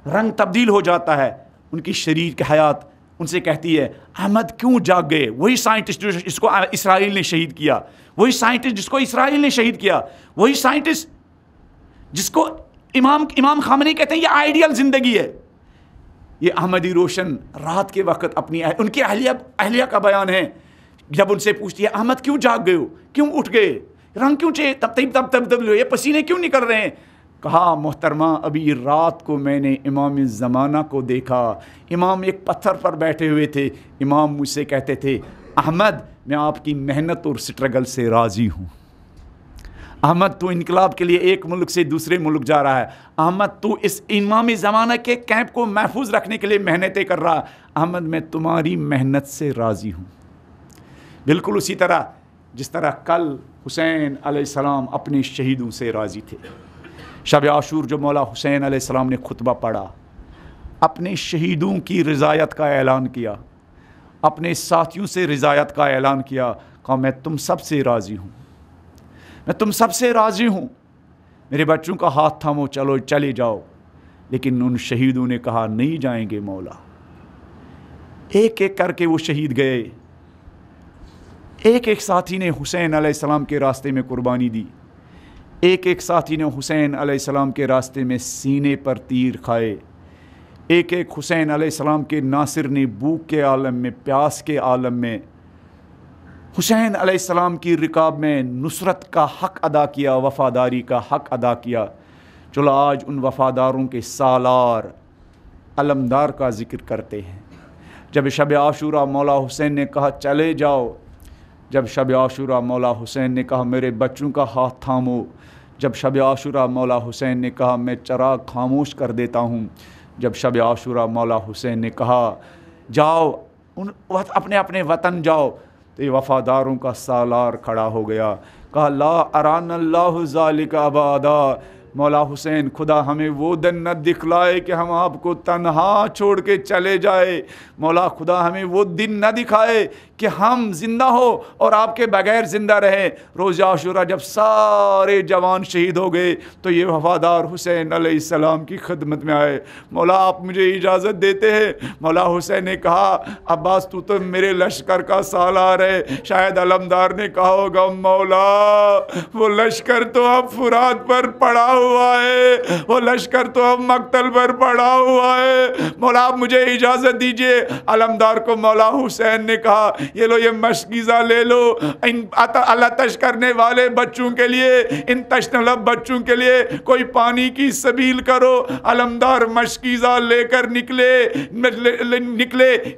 رنگ تبدیل ہو جاتا ہے. ان کی شریر کی حیات ان سے کہتی ہے احمد کیوں جاگ گئے؟ وہی سائنٹسٹ جس کو اسرائیل نے شہید کیا، وہی سائنٹسٹ جس کو اسرائیل نے شہید کیا، وہی سائنٹسٹ جس کو امام خامنئی کہتے ہیں یہ آئیڈیل زندگی ہے. یہ احمدی روشن رات کے وقت ان کی اہلیہ کا بیان ہے. جب ان سے پوچھتی ہے احمد کیوں جاگ گئے ہو، کیوں اٹھ گئے، رنگ کیوں تبدیل ہوئے، یہ پسینے کیوں نکل رہے ہیں؟ کہا محترمہ ابھی رات کو میں نے امام زمانہ کو دیکھا. امام ایک پتھر پر بیٹھے ہوئے تھے. امام مجھ سے کہتے تھے احمد میں آپ کی محنت اور سٹرگل سے راضی ہوں. احمد تو انقلاب کے لیے ایک ملک سے دوسرے ملک جا رہا ہے. احمد تو اس امام زمانہ کے کیمپ کو محفوظ رکھنے کے لیے محنتیں کر رہا. احمد میں تمہاری محنت سے راضی ہوں. بالکل اسی طرح جس طرح کل حسین علیہ السلام اپنے شہیدوں سے راضی تھے. شب عاشور جو مولا حسین علیہ السلام نے خطبہ پڑھا، اپنے شہیدوں کی رضایت کا اعلان کیا، اپنے ساتھیوں سے رضایت کا اعلان کیا. کہا میں تم سب سے راضی ہوں، میں تم سب سے راضی ہوں. میرے بچوں کا ہاتھ تھامو، چلو چلے جاؤ. لیکن ان شہیدوں نے کہا نہیں جائیں گے مولا. ایک ایک کر کے وہ شہید گئے. ایک ایک ساتھی نے حسین علیہ السلام کے راستے میں قربانی دی. ایک ایک ساتھی نے حسین علیہ السلام کے راستے میں سینے پر تیر کھائے. ایک ایک حسین علیہ السلام کے ناصر نے بھوک کے عالم میں، پیاس کے عالم میں حسین علیہ السلام کی رکاب میں نصرت کا حق ادا کیا، وفاداری کا حق ادا کیا. چلو آج ان وفاداروں کے سالار علمدار کا ذکر کرتے ہیں. جب شب عاشورہ مولا حسین نے کہا چلے جاؤ، جب شب عاشورہ مولا حسین نے کہا میرے بچوں کا ہاتھ تھامو، جب شب عاشورہ مولا حسین نے کہا میں چراغ خاموش کر دیتا ہوں، جب شب عاشورہ مولا حسین نے کہا جاؤ اپنے اپنے وطن جاؤ، تو یہ وفاداروں کا سالار کھڑا ہو گیا. کہا لا اران اللہ ذالک ابدا. مولا حسین خدا ہمیں وہ دن نہ دکھلائے کہ ہم آپ کو تنہا چھوڑ کے چلے جائے. مولا خدا ہمیں وہ دن نہ دکھائے کہ ہم زندہ ہو اور آپ کے بغیر زندہ رہے. روز عاشورہ جب سارے جوان شہید ہو گئے تو یہ وفادار حسین علیہ السلام کی خدمت میں آئے. مولا آپ مجھے اجازت دیتے ہیں؟ مولا حسین نے کہا عباس تو میرے لشکر کا سالار ہے. شاید علمدار نے کہا ہوگا مولا وہ لشکر تو اب فرات پر پڑا ہوا ہے، وہ لشکر تو اب مقتل پر پڑا ہوا ہے، مولا آپ مجھے اجازت دیجئے۔ علمدار کو مولا حسین نے کہا یہ لو یہ مشکیزہ لے لو، ان اللہ تش کرنے والے بچوں کے لیے، ان تشنلب بچوں کے لیے کوئی پانی کی سبیل کرو۔ علمدار مشکیزہ لے کر نکلے،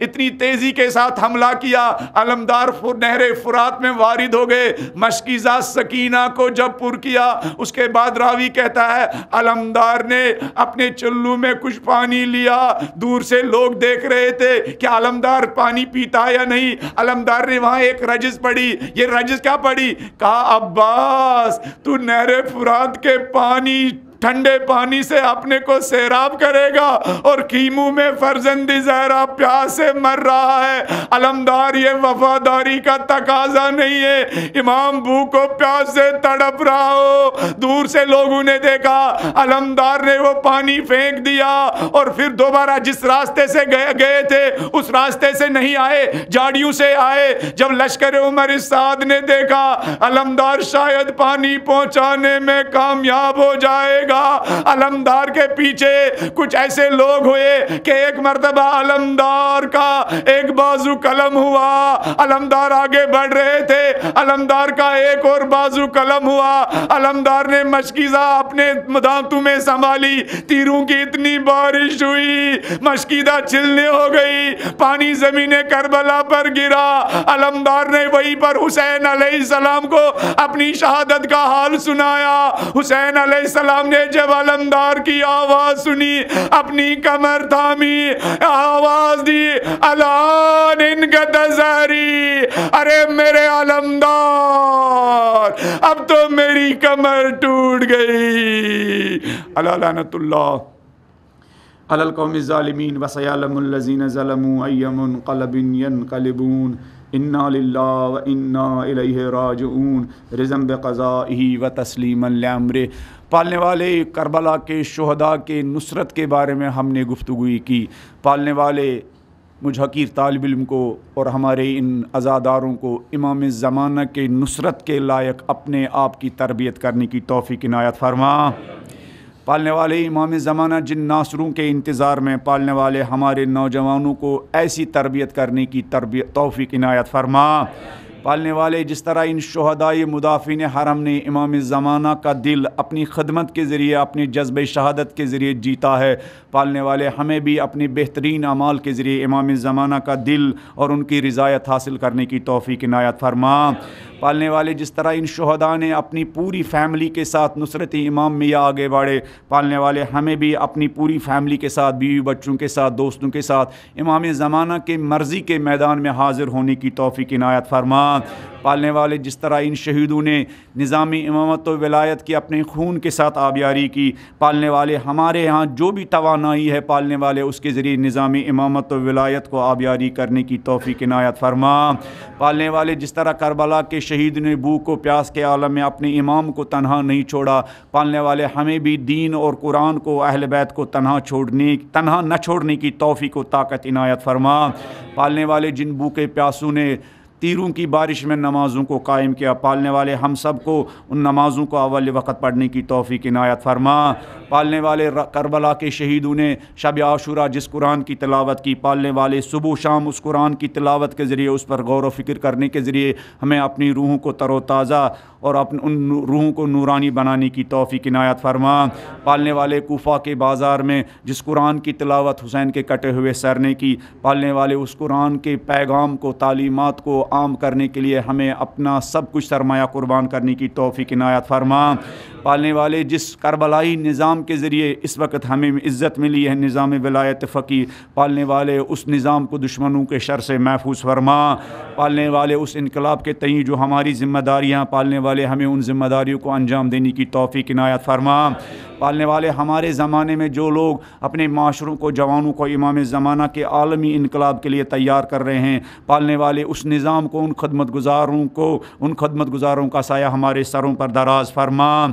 اتنی تیزی کے ساتھ حملہ کیا، علمدار نہر فرات میں وارد ہو گئے۔ مشکیزہ سکینہ کو جب پر کیا، اس کے بعد راوی کہتا ہے علمدار نے اپنے چلو میں کچھ پانی لیا، دور سے لوگ دیکھ رہے تھے کہ علمدار پانی پیتا یا نہیں۔ علمدار نے وہاں ایک رجز پڑھی، یہ رجز کیا پڑھی؟ کہا عباس تو نہر فرات کے پانی ٹھنڈے پانی سے اپنے کو سیراب کرے گا اور کیمو میں فرزند زہرا پیاس سے مر رہا ہے۔ علمدار یہ وفاداری کا تقاضا نہیں ہے، امام بھوک و پیاس سے تڑپ رہا ہو۔ دور سے لوگوں نے دیکھا، علمدار نے وہ پانی پھینک دیا اور پھر دوبارہ جس راستے سے گئے تھے اس راستے سے نہیں آئے، جاڑیوں سے آئے۔ جب لشکر عمر سعد نے دیکھا علمدار شاید پانی پہنچانے میں کامیاب ہو جائے گا، علمدار کے پیچھے کچھ ایسے لوگ ہوئے کہ ایک مرتبہ علمدار کا ایک بازو قلم ہوا، علمدار آگے بڑھ رہے تھے، علمدار کا ایک اور بازو قلم ہوا، علمدار نے مشکیزہ اپنے دانتوں میں سنبھالی، تیروں کی اتنی بارش ہوئی مشکیزہ چھلنے ہو گئی، پانی زمین کربلا پر گرا۔ علمدار نے وہیں پر حسین علیہ السلام کو اپنی شہادت کا حال سنایا۔ حسین علیہ السلام نے جب علمدار کی آواز سنی، اپنی کمر تھامی، آواز دی الان ان کا تزاری، ارے میرے علمدار اب تو میری کمر ٹوٹ گئی۔ اللہ لعنت اللہ علی القوم الظالمین وسیعلم الذین ظلموا ای منقلب ینقلبون، انا للہ و انا الیہ راجعون، رضا بقضائہ و تسلیما لامرہ۔ پالنے والے کربلا کے شہداء کے نصرت کے بارے میں ہم نے گفتگوئی کی۔ پالنے والے مجھ حقیر طالب علم کو اور ہمارے ان عزاداروں کو امام زمانہ کے نصرت کے لائق اپنے آپ کی تربیت کرنے کی توفیق عنایت فرما۔ پالنے والے امام زمانہ جن ناصروں کے انتظار میں، پالنے والے ہمارے نوجوانوں کو ایسی تربیت کرنے کی توفیق عنایت فرما۔ پالنے والے جس طرح ان شہدائے مدافعین حرم نے امام زمانہ کا دل اپنی خدمت کے ذریعے، اپنے جذبہ شہادت کے ذریعے جیتا ہے، پالنے والے ہمیں بھی اپنے بہترین اعمال کے ذریعے امام زمانہ کا دل اور ان کی رضایت حاصل کرنے کی توفیق عنایت فرما۔ پالنے والے جس طرح ان شہداء نے اپنی پوری فیملی کے ساتھ نصرت امام میں یا آگے بڑھے، پالنے والے ہمیں بھی اپنی پوری فیملی کے ساتھ، بیوی بچوں کے ساتھ، دوستوں کے ساتھ امام زمانہ کے مرضی کے میدان میں حاضر ہونے کی توفیق عنایت فرما۔ پالنے والے جس طرح ان شہیدوں نے نظامی امامت و ولایت کی اپنے خون کے ساتھ آبیاری کی، پالنے والے ہمارے ہاں جو بھی توانائی ہے پالنے والے اس کے ذریعے نظامی امامت و ولایت کو آبیاری کرنے کی توفیق عنایت فرما۔ پالنے والے جس طرح کربلا کے شہید نے بھوک و پیاس کے عالم میں اپنے امام کو تنہا نہیں چھوڑا، پالنے والے ہمیں بھی دین اور قرآن کو، اہل بیت کو تنہا نہ چھوڑنے کی توفیق و طاقت عنایت فرما۔ پالنے والے جن بھوکے پیاسوں نے تیروں کی بارش میں نمازوں کو قائم کیا، پالنے والے ہم سب کو ان نمازوں کو اول وقت پڑھنے کی توفیق عنایت فرما۔ پالنے والے کربلا کے شہیدوں نے شب عاشوراء جس قرآن کی تلاوت کی، پالنے والے صبح و شام اس قرآن کی تلاوت کے ذریعے، اس پر غور و فکر کرنے کے ذریعے ہمیں اپنی روحوں کو تر و تازہ اور ان روحوں کو نورانی بنانے کی توفیق عنایت فرما۔ پالنے والے کوفہ کے بازار میں جس قرآن کی تلاوت حسین کے کٹے ہوئے سر نے کی، پالنے والے اس قرآن کے پیغام کو، تعلیمات کو عام کرنے کے لیے ہمیں اپنا سب کچھ سرمایہ قربان کرنے کی توفیق عنایت فرما۔ پالنے والے جس کربلائی نظام کے ذریعے اس وقت ہمیں عزت ملی ہے، نظام ولایت فقیہ، پالنے والے اس نظام کو دشمنوں کے شر سے محفوظ فرما۔ پالنے والے اس انقلاب کے تئیں جو ہماری ذمہ داریاں، پالنے والے ہمیں ان ذمہ داریوں کو انجام دینے کی توفیق عنایت فرما۔ پالنے والے ہمارے زمانے میں جو لوگ اپنے معاشروں کو، جوانوں کو امام زمانہ کے عالمی انقلاب کے لیے تیار کر رہے ہیں، پالنے والے اس نظام کو، ان خدمت گزاروں کا سایہ ہمارے سروں پر دراز فرما۔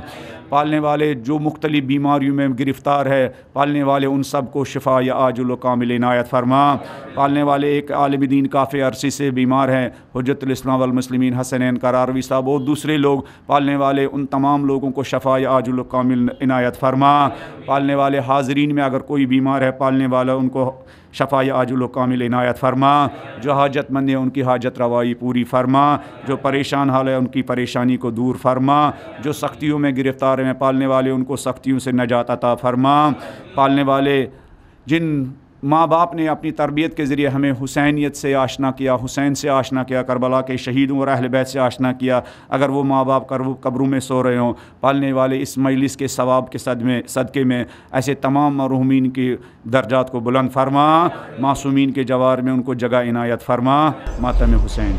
پالنے والے جو مختلف بیماریوں میں گرفتار ہے پالنے والے ان سب کو شفا یا عاجل و کامل عنایت فرما۔ پالنے والے ایک عالم دین کافی عرصے سے بیمار ہیں حجت الاسلام والمسلمین حسنین قراروی صاحب اور دوسرے لوگ، پالنے والے ان تمام لوگوں کو شفا یا عاجل و کامل عنایت فرما۔ پالنے والے حاضرین میں اگر کوئی بیمار ہے پالنے والا ان کو شفا یا عاجل و کامل عنایت فرما۔ جو حاجت مند ہیں ان کی حاجت روائی پوری فرما، جو پریشان حال ہے ان کی پریشانی کو دور فرما، جو سختیوں میں گرفتار ہیں پالنے والے ان کو سختیوں سے نجات عطا فرما۔ پالنے والے جن ماں باپ نے اپنی تربیت کے ذریعے ہمیں حسینیت سے آشنا کیا، حسین سے آشنا کیا، کربلا کے شہیدوں اور اہل بیت سے آشنا کیا، اگر وہ ماں باپ قبروں میں سو رہے ہوں، پالنے والے اس مجلس کے ثواب کے صدقے میں ایسے تمام مرحومین کی درجات کو بلند فرما، معصومین کے جوار میں ان کو جگہ عنایت فرما۔ ماتم حسین۔